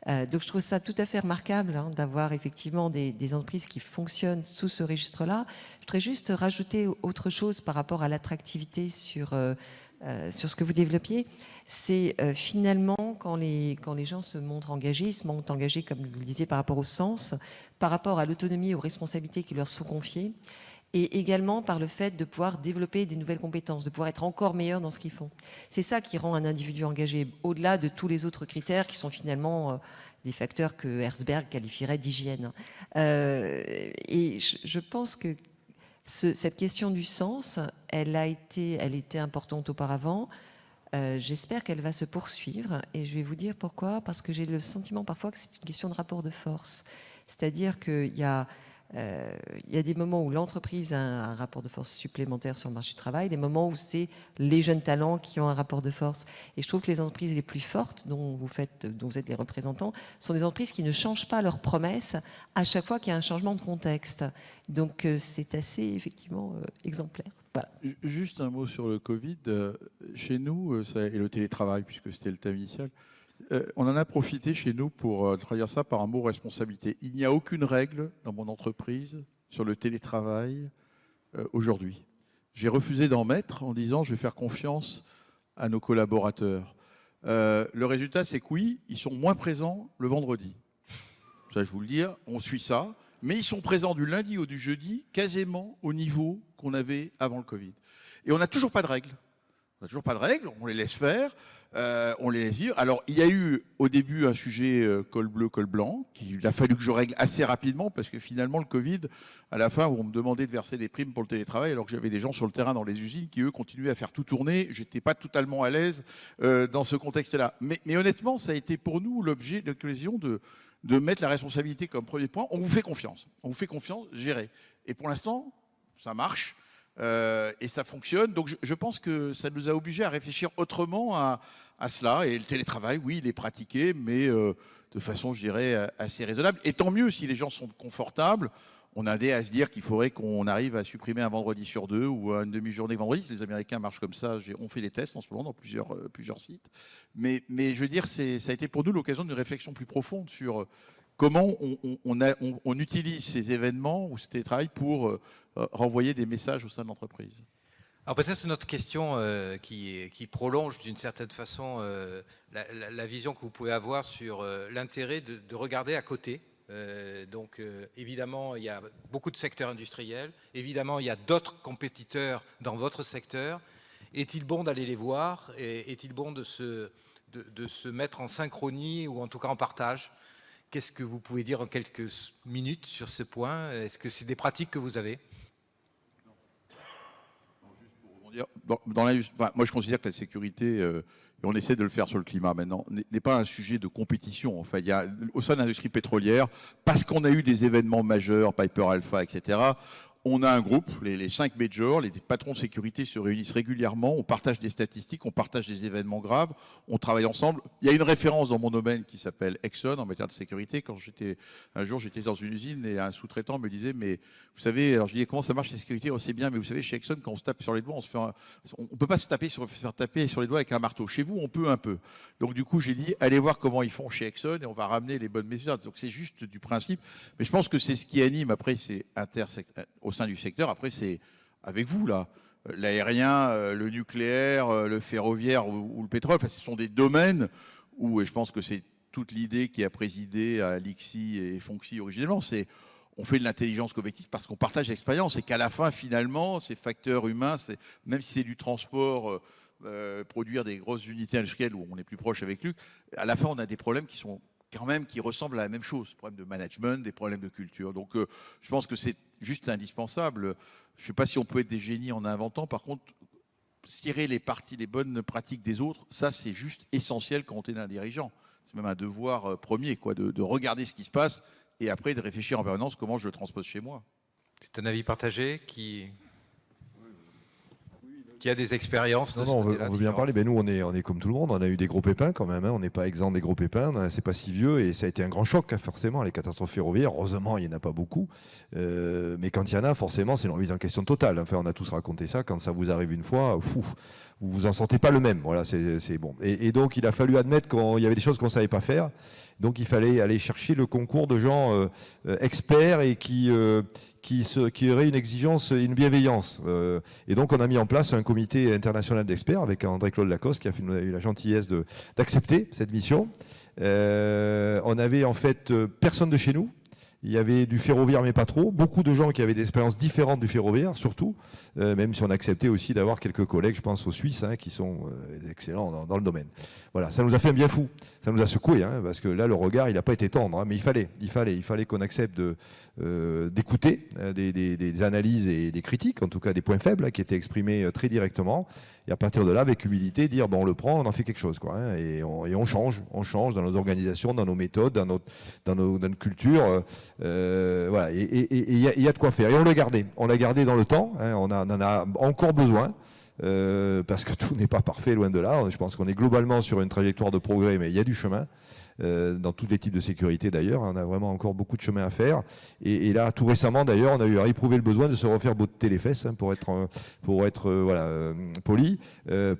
Donc je trouve ça tout à fait remarquable d'avoir effectivement des entreprises qui fonctionnent sous ce registre-là. Je voudrais juste rajouter autre chose par rapport à l'attractivité sur ce que vous développiez. C'est finalement quand les gens se montrent engagés, ils se montrent engagés, comme vous le disiez, par rapport au sens, par rapport à l'autonomie et aux responsabilités qui leur sont confiées, et également par le fait de pouvoir développer des nouvelles compétences, de pouvoir être encore meilleurs dans ce qu'ils font. C'est ça qui rend un individu engagé, au-delà de tous les autres critères qui sont finalement des facteurs que Herzberg qualifierait d'hygiène. Et je pense que cette question du sens, elle était importante auparavant. J'espère qu'elle va se poursuivre, et je vais vous dire pourquoi. Parce que j'ai le sentiment parfois que c'est une question de rapport de force. C'est-à-dire qu'il y a des moments où l'entreprise a un rapport de force supplémentaire sur le marché du travail, des moments où c'est les jeunes talents qui ont un rapport de force. Et je trouve que les entreprises les plus fortes, dont vous êtes les représentants, sont des entreprises qui ne changent pas leurs promesses à chaque fois qu'il y a un changement de contexte. Donc c'est assez, effectivement, exemplaire. Voilà. Juste un mot sur le Covid. chez nous, et le télétravail, puisque c'était le thème initial, on en a profité chez nous pour traduire ça par un mot responsabilité. Il n'y a aucune règle dans mon entreprise sur le télétravail aujourd'hui. J'ai refusé d'en mettre en disant je vais faire confiance à nos collaborateurs. Le résultat, c'est que oui, ils sont moins présents le vendredi. Ça, je vous le dis, on suit ça. Mais ils sont présents du lundi au du jeudi, quasiment au niveau qu'on avait avant le Covid. Et on n'a toujours pas de règles. On n'a toujours pas de règles, on les laisse faire, on les laisse vivre. Alors, il y a eu au début un sujet col bleu, col blanc, qu'il a fallu que je règle assez rapidement, parce que finalement, le Covid, à la fin, on me demandait de verser des primes pour le télétravail, alors que j'avais des gens sur le terrain dans les usines qui, eux, continuaient à faire tout tourner. Je n'étais pas totalement à l'aise dans ce contexte-là. Mais honnêtement, ça a été pour nous l'objet de l'occasion de mettre la responsabilité comme premier point. On vous fait confiance. On vous fait confiance, gérez. Et pour l'instant, ça marche et ça fonctionne. Donc je pense que ça nous a obligés à réfléchir autrement à cela. Et le télétravail, oui, il est pratiqué, mais de façon, je dirais, assez raisonnable. Et tant mieux si les gens sont confortables. On a aidé à se dire qu'il faudrait qu'on arrive à supprimer un vendredi sur 2 ou une demi-journée vendredi. Les Américains marchent comme ça. On fait des tests en ce moment dans plusieurs sites. Mais je veux dire, ça a été pour nous l'occasion d'une réflexion plus profonde sur comment on utilise ces événements ou ce télétravail pour renvoyer des messages au sein de l'entreprise. Alors peut-être une autre question qui prolonge d'une certaine façon la vision que vous pouvez avoir sur l'intérêt de regarder à côté. Évidemment, il y a beaucoup de secteurs industriels. Évidemment, il y a d'autres compétiteurs dans votre secteur. Est-il bon d'aller les voir? Est-il bon de se mettre en synchronie ou en tout cas en partage? Qu'est-ce que vous pouvez dire en quelques minutes sur ce point? Est-ce que c'est des pratiques que vous avez? Moi, je considère que la sécurité, et on essaie de le faire sur le climat maintenant, n'est pas un sujet de compétition. Enfin, il y a, au sein de l'industrie pétrolière, parce qu'on a eu des événements majeurs, Piper Alpha, etc., on a un groupe, les 5 majors, les patrons de sécurité se réunissent régulièrement, on partage des statistiques, on partage des événements graves, on travaille ensemble. Il y a une référence dans mon domaine qui s'appelle Exxon en matière de sécurité. Un jour, j'étais dans une usine et un sous-traitant me disait, mais vous savez, alors je disais, comment ça marche la sécurité? Oh, c'est bien, mais vous savez, chez Exxon, quand on se tape sur les doigts, on peut pas se faire taper sur les doigts avec un marteau. Chez vous, on peut un peu. Donc du coup, j'ai dit, allez voir comment ils font chez Exxon et on va ramener les bonnes mesures. Donc c'est juste du principe. Mais je pense que c'est ce qui anime, après, c'est au sein du secteur. Après, c'est avec vous, là. L'aérien, le nucléaire, le ferroviaire ou le pétrole. Enfin, ce sont des domaines où, et je pense que c'est toute l'idée qui a présidé à l'ICSI et FONCSI originellement, c'est on fait de l'intelligence collective parce qu'on partage l'expérience et qu'à la fin, finalement, ces facteurs humains, même si c'est du transport, produire des grosses unités industrielles où on est plus proche avec lui, à la fin, on a des problèmes qui sont quand même qui ressemblent à la même chose, des problèmes de management, des problèmes de culture. Donc je pense que c'est juste indispensable. Je ne sais pas si on peut être des génies en inventant, par contre, tirer les bonnes pratiques des autres, ça c'est juste essentiel quand on est un dirigeant. C'est même un devoir premier, quoi, de regarder ce qui se passe et après de réfléchir en permanence comment je le transpose chez moi. C'est un avis partagé qui a des expériences. Non, on veut bien parler. Ben nous, on est comme tout le monde. On a eu des gros pépins quand même. Hein. On n'est pas exempt des gros pépins. C'est pas si vieux et ça a été un grand choc, hein, forcément, les catastrophes ferroviaires. Heureusement, il n'y en a pas beaucoup. Mais quand il y en a, forcément, c'est une remise en question totale. Enfin, on a tous raconté ça. Quand ça vous arrive une fois, vous vous en sentez pas le même. Voilà, c'est bon. Et donc, il a fallu admettre qu'il y avait des choses qu'on savait pas faire. Donc, il fallait aller chercher le concours de gens experts et qui aurait une exigence et une bienveillance. Et donc, on a mis en place un comité international d'experts avec André-Claude Lacoste qui a eu la gentillesse d'accepter cette mission. On avait en fait personne de chez nous. Il y avait du ferroviaire, mais pas trop. Beaucoup de gens qui avaient des expériences différentes du ferroviaire, surtout. Même si on acceptait aussi d'avoir quelques collègues, je pense aux Suisses, hein, qui sont excellents dans le domaine. Voilà, ça nous a fait un bien fou. Ça nous a secoué, hein, parce que là, le regard, il n'a pas été tendre. Hein, mais il fallait qu'on accepte d'écouter des analyses et des critiques, en tout cas des points faibles, hein, qui étaient exprimés très directement. Et à partir de là, avec humilité, dire bon, on le prend, on en fait quelque chose, quoi. Hein, et on change dans nos organisations, dans nos méthodes, dans notre culture. Voilà, et il y a de quoi faire. Et on l'a gardé dans le temps. Hein, on en a encore besoin. Parce que tout n'est pas parfait, loin de là. Je pense qu'on est globalement sur une trajectoire de progrès, mais il y a du chemin. dans tous les types de sécurité d'ailleurs. On a vraiment encore beaucoup de chemin à faire. Et là, tout récemment d'ailleurs, on a eu à éprouver le besoin de se refaire botter les fesses, hein, pour être poli,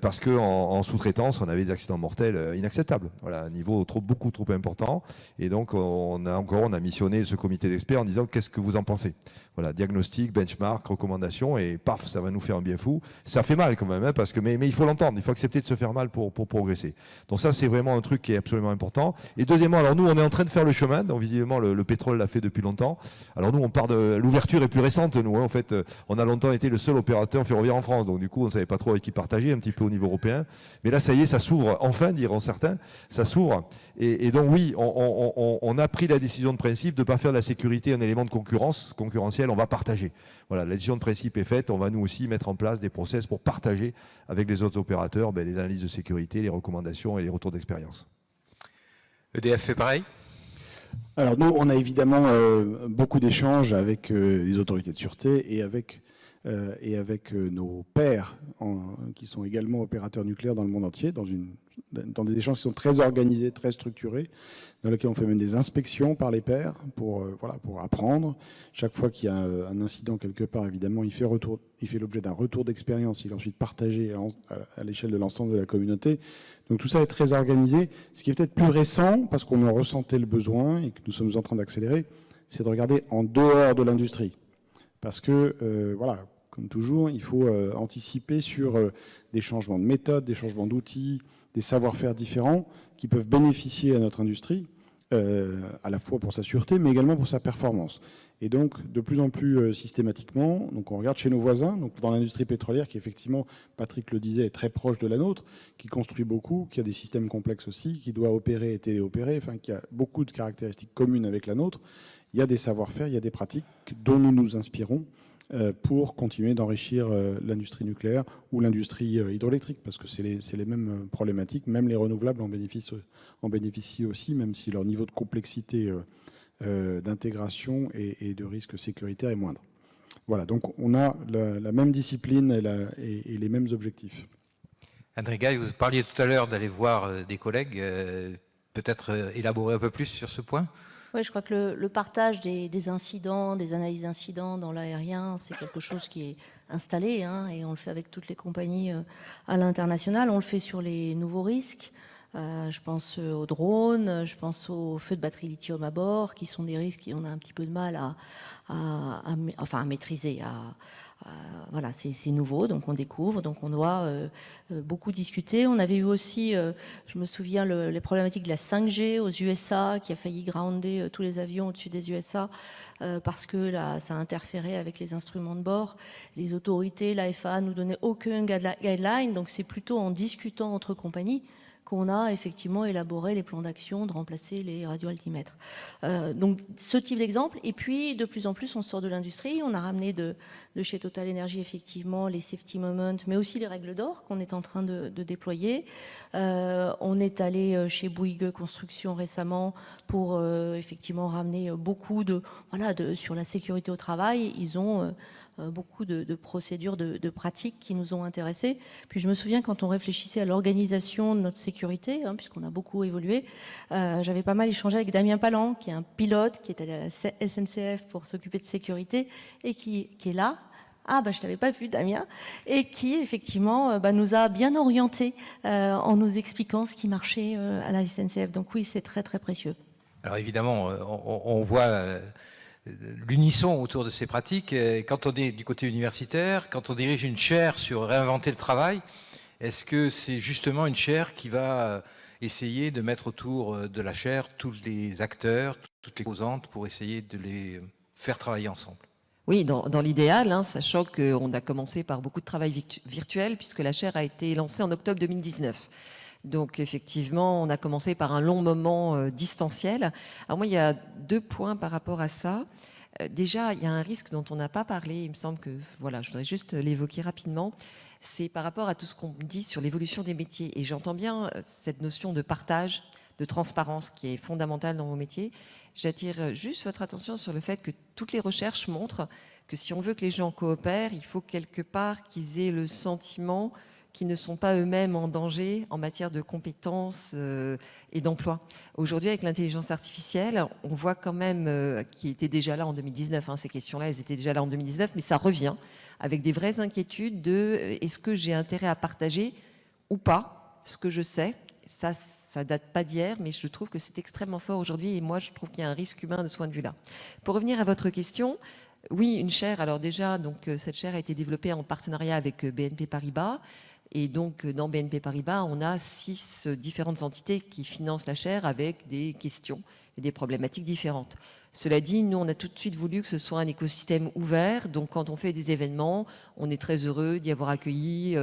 parce qu'en sous-traitance, on avait des accidents mortels inacceptables. Voilà, un niveau beaucoup trop important. Et donc, on a missionné ce comité d'experts en disant qu'est-ce que vous en pensez. Voilà, diagnostic, benchmark, recommandations, et paf, ça va nous faire un bien fou. Ça fait mal quand même, hein, parce que, mais il faut l'entendre, il faut accepter de se faire mal pour progresser. Donc ça, c'est vraiment un truc qui est absolument important. Et deuxièmement, alors nous, on est en train de faire le chemin, donc visiblement le pétrole l'a fait depuis longtemps. Alors nous, on part de l'ouverture est plus récente, nous, hein. En fait, on a longtemps été le seul opérateur ferroviaire en France, donc du coup, on ne savait pas trop avec qui partager, un petit peu au niveau européen. Mais là, ça y est, ça s'ouvre, enfin, diront certains, ça s'ouvre. Et donc oui, on a pris la décision de principe de ne pas faire de la sécurité un élément de concurrence concurrentiel, on va partager. Voilà, la décision de principe est faite, on va nous aussi mettre en place des process pour partager avec les autres opérateurs les analyses de sécurité, les recommandations et les retours d'expérience. EDF fait pareil? Alors nous, on a évidemment beaucoup d'échanges avec les autorités de sûreté et avec nos pairs qui sont également opérateurs nucléaires dans le monde entier, dans des échanges qui sont très organisés, très structurés, dans lesquels on fait même des inspections par les pairs pour apprendre. Chaque fois qu'il y a un incident quelque part, évidemment, il fait l'objet d'un retour d'expérience, il est ensuite partagé à l'échelle de l'ensemble de la communauté. Donc tout ça est très organisé. Ce qui est peut-être plus récent, parce qu'on en ressentait le besoin et que nous sommes en train d'accélérer, c'est de regarder en dehors de l'industrie. Parce que, comme toujours, il faut anticiper sur des changements de méthode, des changements d'outils, des savoir-faire différents qui peuvent bénéficier à notre industrie, à la fois pour sa sûreté, mais également pour sa performance. Et donc, de plus en plus systématiquement, donc on regarde chez nos voisins, donc dans l'industrie pétrolière, qui effectivement, Patrick le disait, est très proche de la nôtre, qui construit beaucoup, qui a des systèmes complexes aussi, qui doit opérer et téléopérer, enfin, qui a beaucoup de caractéristiques communes avec la nôtre. Il y a des savoir-faire, il y a des pratiques dont nous nous inspirons pour continuer d'enrichir l'industrie nucléaire ou l'industrie hydroélectrique, parce que c'est les mêmes problématiques. Même les renouvelables en bénéficient aussi, même si leur niveau de complexité d'intégration et de risque sécuritaire est moindre. Voilà, donc on a la même discipline et les mêmes objectifs. André Gaille, vous parliez tout à l'heure d'aller voir des collègues, peut-être élaborer un peu plus sur ce point? Oui, je crois que le partage des incidents, des analyses d'incidents dans l'aérien, c'est quelque chose qui est installé, hein, et on le fait avec toutes les compagnies à l'international. On le fait sur les nouveaux risques. Je pense aux drones, je pense aux feux de batterie lithium à bord, qui sont des risques qu'on a un petit peu de mal à maîtriser. Voilà, c'est nouveau, donc on découvre, donc on doit beaucoup discuter. On avait eu aussi, je me souviens, les problématiques de la 5G aux USA, qui a failli grounder tous les avions au-dessus des USA, parce que là, ça a interféré avec les instruments de bord. Les autorités, la FAA, nous donnaient aucun guideline, donc c'est plutôt en discutant entre compagnies qu'on a effectivement élaboré les plans d'action de remplacer les radioaltimètres. Donc ce type d'exemple. Et puis de plus en plus on sort de l'industrie. On a ramené de chez Total Energy effectivement les safety moments, mais aussi les règles d'or qu'on est en train de déployer. On est allé chez Bouygues Construction récemment pour effectivement ramener beaucoup sur la sécurité au travail. Ils ont beaucoup de procédures, de pratiques qui nous ont intéressés. Puis je me souviens quand on réfléchissait à l'organisation de notre sécurité, hein, puisqu'on a beaucoup évolué, j'avais pas mal échangé avec Damien Palan, qui est un pilote, qui est allé à la SNCF pour s'occuper de sécurité, et qui est là. Ah, je t'avais pas vu, Damien, et qui effectivement nous a bien orientés en nous expliquant ce qui marchait à la SNCF. Donc oui, c'est très très précieux. Alors évidemment, on voit l'unisson autour de ces pratiques. Quand on est du côté universitaire, quand on dirige une chaire sur réinventer le travail, est-ce que c'est justement une chaire qui va essayer de mettre autour de la chaire tous les acteurs, toutes les composantes pour essayer de les faire travailler ensemble? Oui, dans l'idéal, hein, sachant qu'on a commencé par beaucoup de travail virtuel, puisque la chaire a été lancée en octobre 2019. Donc effectivement, on a commencé par un long moment distanciel. Alors moi, il y a 2 points par rapport à ça. Déjà, il y a un risque dont on n'a pas parlé, il me semble que, voilà, je voudrais juste l'évoquer rapidement. C'est par rapport à tout ce qu'on dit sur l'évolution des métiers. Et j'entends bien cette notion de partage, de transparence qui est fondamentale dans vos métiers. J'attire juste votre attention sur le fait que toutes les recherches montrent que si on veut que les gens coopèrent, il faut quelque part qu'ils aient le sentiment qui ne sont pas eux-mêmes en danger en matière de compétences et d'emploi. Aujourd'hui, avec l'intelligence artificielle, on voit quand même, qui était déjà là en 2019, ces questions-là, elles étaient déjà là en 2019, mais ça revient avec des vraies inquiétudes de est-ce que j'ai intérêt à partager ou pas ce que je sais. Ça date pas d'hier, mais je trouve que c'est extrêmement fort aujourd'hui et moi, je trouve qu'il y a un risque humain de ce point de vue-là. Pour revenir à votre question, oui, une chaire. Alors déjà, donc, cette chaire a été développée en partenariat avec BNP Paribas. Et donc, dans BNP Paribas, on a 6 différentes entités qui financent la chaire avec des questions et des problématiques différentes. Cela dit, nous, on a tout de suite voulu que ce soit un écosystème ouvert. Donc, quand on fait des événements, on est très heureux d'y avoir accueilli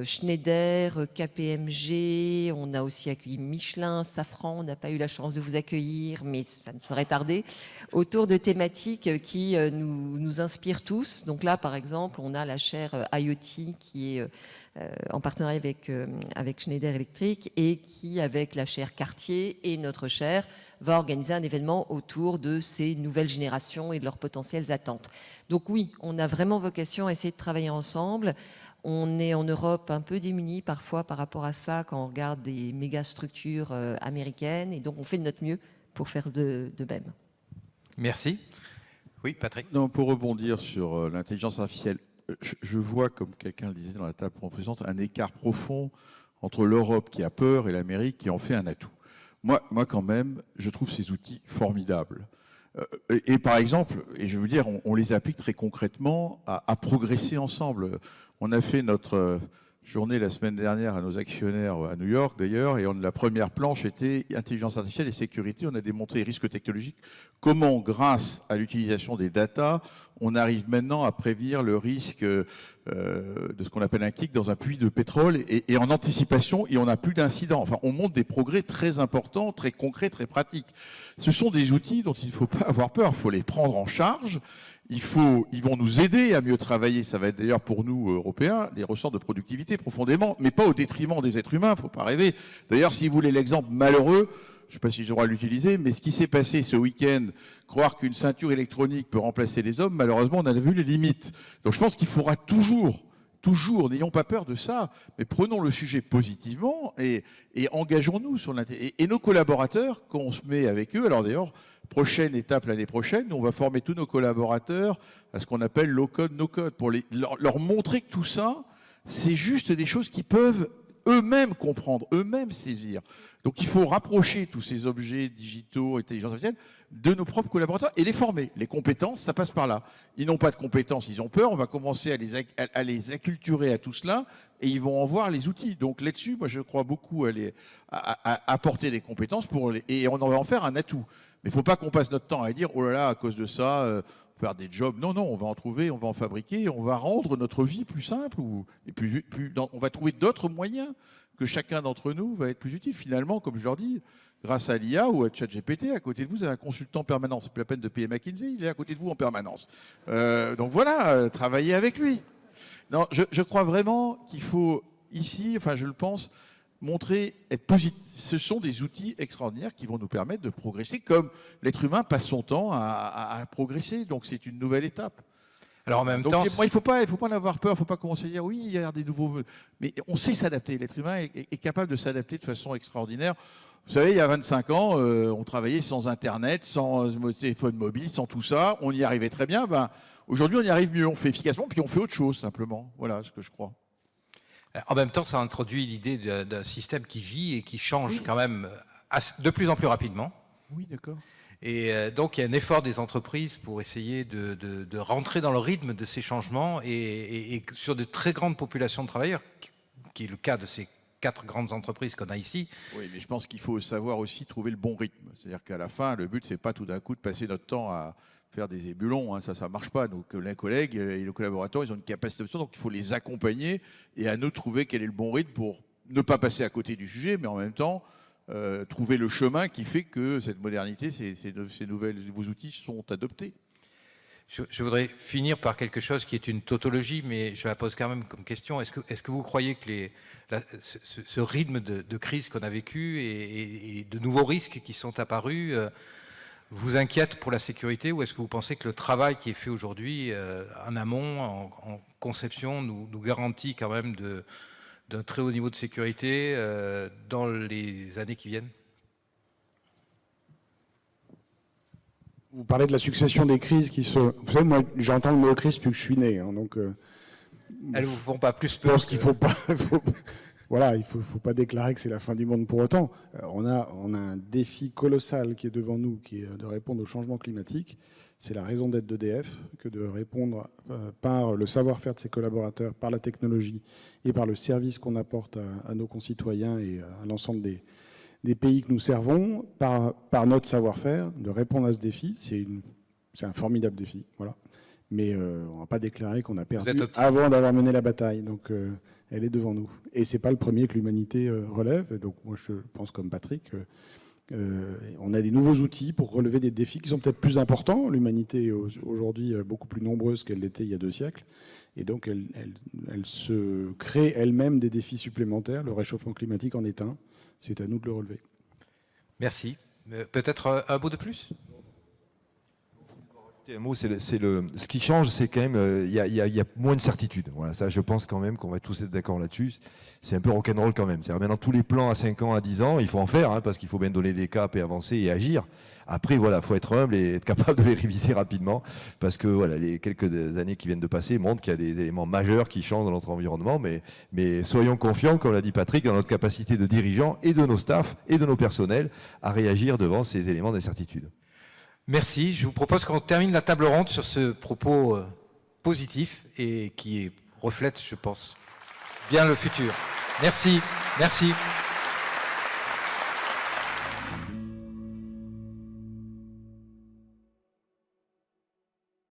Schneider, KPMG, on a aussi accueilli Michelin, Safran, on n'a pas eu la chance de vous accueillir, mais ça ne saurait tarder, autour de thématiques qui nous inspirent tous. Donc là, par exemple, on a la chaire IoT qui est en partenariat avec Schneider Electric et qui, avec la chaire Cartier et notre chaire, va organiser un événement autour de ces nouvelles générations et de leurs potentielles attentes. Donc oui, on a vraiment vocation à essayer de travailler ensemble. On est en Europe un peu démunis parfois par rapport à ça quand on regarde des méga structures américaines et donc on fait de notre mieux pour faire de même. Merci. Oui, Patrick. Non, pour rebondir sur l'intelligence artificielle, je vois, comme quelqu'un le disait dans la table précédente, un écart profond entre l'Europe qui a peur et l'Amérique qui en fait un atout. Moi, quand même, je trouve ces outils formidables. Et par exemple, et je veux dire, on les applique très concrètement à progresser ensemble. On a fait notre journée la semaine dernière à nos actionnaires à New York d'ailleurs, et la première planche était intelligence artificielle et sécurité. On a démontré les risques technologiques. Comment, grâce à l'utilisation des data, on arrive maintenant à prévenir le risque de ce qu'on appelle un kick dans un puits de pétrole et en anticipation, et on n'a plus d'incidents. Enfin, on montre des progrès très importants, très concrets, très pratiques. Ce sont des outils dont il ne faut pas avoir peur. Il faut les prendre en charge. Ils vont nous aider à mieux travailler. Ça va être d'ailleurs pour nous, Européens, des ressorts de productivité profondément, mais pas au détriment des êtres humains. Il ne faut pas rêver. D'ailleurs, si vous voulez l'exemple malheureux, je ne sais pas si j'ai le droit de l'utiliser, mais ce qui s'est passé ce week-end, croire qu'une ceinture électronique peut remplacer les hommes, malheureusement, on a vu les limites. Donc je pense qu'il faudra toujours, n'ayons pas peur de ça, mais prenons le sujet positivement et engageons-nous sur l'intelligence. Et nos collaborateurs, quand on se met avec eux, alors d'ailleurs, prochaine étape l'année prochaine, on va former tous nos collaborateurs à ce qu'on appelle low code, no code, pour leur montrer que tout ça, c'est juste des choses qui peuvent eux-mêmes comprendre, eux-mêmes saisir. Donc il faut rapprocher tous ces objets digitaux, intelligence artificielle, de nos propres collaborateurs et les former. Les compétences, ça passe par là. Ils n'ont pas de compétences, ils ont peur, on va commencer à les acculturer à tout cela et ils vont en voir les outils. Donc là-dessus, moi je crois beaucoup à apporter des compétences et on va en faire un atout. Mais il ne faut pas qu'on passe notre temps à dire « oh là là, à cause de ça, faire des jobs ». Non, on va en trouver, on va en fabriquer, on va rendre notre vie plus simple on va trouver d'autres moyens que chacun d'entre nous va être plus utile. Finalement, comme je leur dis, grâce à l'IA ou à ChatGPT, à côté de vous, vous avez un consultant permanent. C'est plus la peine de payer McKinsey, il est à côté de vous en permanence. Donc voilà, travaillez avec lui. Non, je crois vraiment qu'il faut ici, enfin je le pense, montrer, être positif. Ce sont des outils extraordinaires qui vont nous permettre de progresser comme l'être humain passe son temps à progresser. Donc c'est une nouvelle étape. Alors en même Donc, temps, il faut pas en avoir peur, il ne faut pas commencer à dire oui, il y a des nouveaux... Mais on sait s'adapter, l'être humain est capable de s'adapter de façon extraordinaire. Vous savez, il y a 25 ans, on travaillait sans Internet, sans téléphone mobile, sans tout ça, on y arrivait très bien. Aujourd'hui, on y arrive mieux, on fait efficacement, puis on fait autre chose simplement. Voilà ce que je crois. En même temps, ça introduit l'idée d'un système qui vit et qui change quand même de plus en plus rapidement. Oui, d'accord. Et donc, il y a un effort des entreprises pour essayer de rentrer dans le rythme de ces changements et sur de très grandes populations de travailleurs, qui est le cas de ces 4 grandes entreprises qu'on a ici. Oui, mais je pense qu'il faut savoir aussi trouver le bon rythme. C'est-à-dire qu'à la fin, le but, c'est pas tout d'un coup de passer notre temps à faire des ébulons. Ça ne marche pas. Donc, les collègues et nos collaborateurs, ils ont une capacité d'option, donc il faut les accompagner et à nous trouver quel est le bon rythme pour ne pas passer à côté du sujet, mais en même temps, trouver le chemin qui fait que cette modernité, ces nouveaux outils sont adoptés. Je voudrais finir par quelque chose qui est une tautologie, mais je la pose quand même comme question. Est-ce que vous croyez que ce rythme de crise qu'on a vécu et de nouveaux risques qui sont apparus vous inquiète pour la sécurité, ou est-ce que vous pensez que le travail qui est fait aujourd'hui en amont, en conception, nous garantit quand même d'un très haut niveau de sécurité dans les années qui viennent? Vous parlez de la succession des crises qui se... Vous savez, moi, j'entends le mot crise depuis que je suis né. Donc, Elles ne vous font pas plus je peur pense qu'il ne faut pas... Voilà, il ne faut pas déclarer que c'est la fin du monde pour autant. On a un défi colossal qui est devant nous, qui est de répondre au changement climatique. C'est la raison d'être d'EDF, que de répondre par le savoir-faire de ses collaborateurs, par la technologie et par le service qu'on apporte à nos concitoyens et à l'ensemble des pays que nous servons, par notre savoir-faire, de répondre à ce défi. C'est un formidable défi, voilà. Mais on ne va pas déclarer qu'on a perdu avant d'avoir mené la bataille. Donc, elle est devant nous. Et ce n'est pas le premier que l'humanité relève. Et donc, moi, je pense comme Patrick, on a des nouveaux outils pour relever des défis qui sont peut-être plus importants. L'humanité est aujourd'hui beaucoup plus nombreuse qu'elle l'était il y a 2 siècles. Et donc, elle se crée elle-même des défis supplémentaires. Le réchauffement climatique en est un. C'est à nous de le relever. Merci. Peut-être un mot de plus? Un mot, ce qui change, c'est quand même, il y a moins de certitude. Voilà, ça, je pense quand même qu'on va tous être d'accord là-dessus. C'est un peu rock'n'roll quand même. C'est-à-dire, maintenant, tous les plans à 5 ans, à 10 ans, il faut en faire, parce qu'il faut bien donner des caps et avancer et agir. Après, voilà, faut être humble et être capable de les réviser rapidement, parce que voilà, les quelques années qui viennent de passer montrent qu'il y a des éléments majeurs qui changent dans notre environnement. Mais soyons confiants, comme l'a dit Patrick, dans notre capacité de dirigeants et de nos staffs et de nos personnels à réagir devant ces éléments d'incertitude. Merci. Je vous propose qu'on termine la table ronde sur ce propos positif et qui reflète, je pense, bien le futur. Merci. Merci.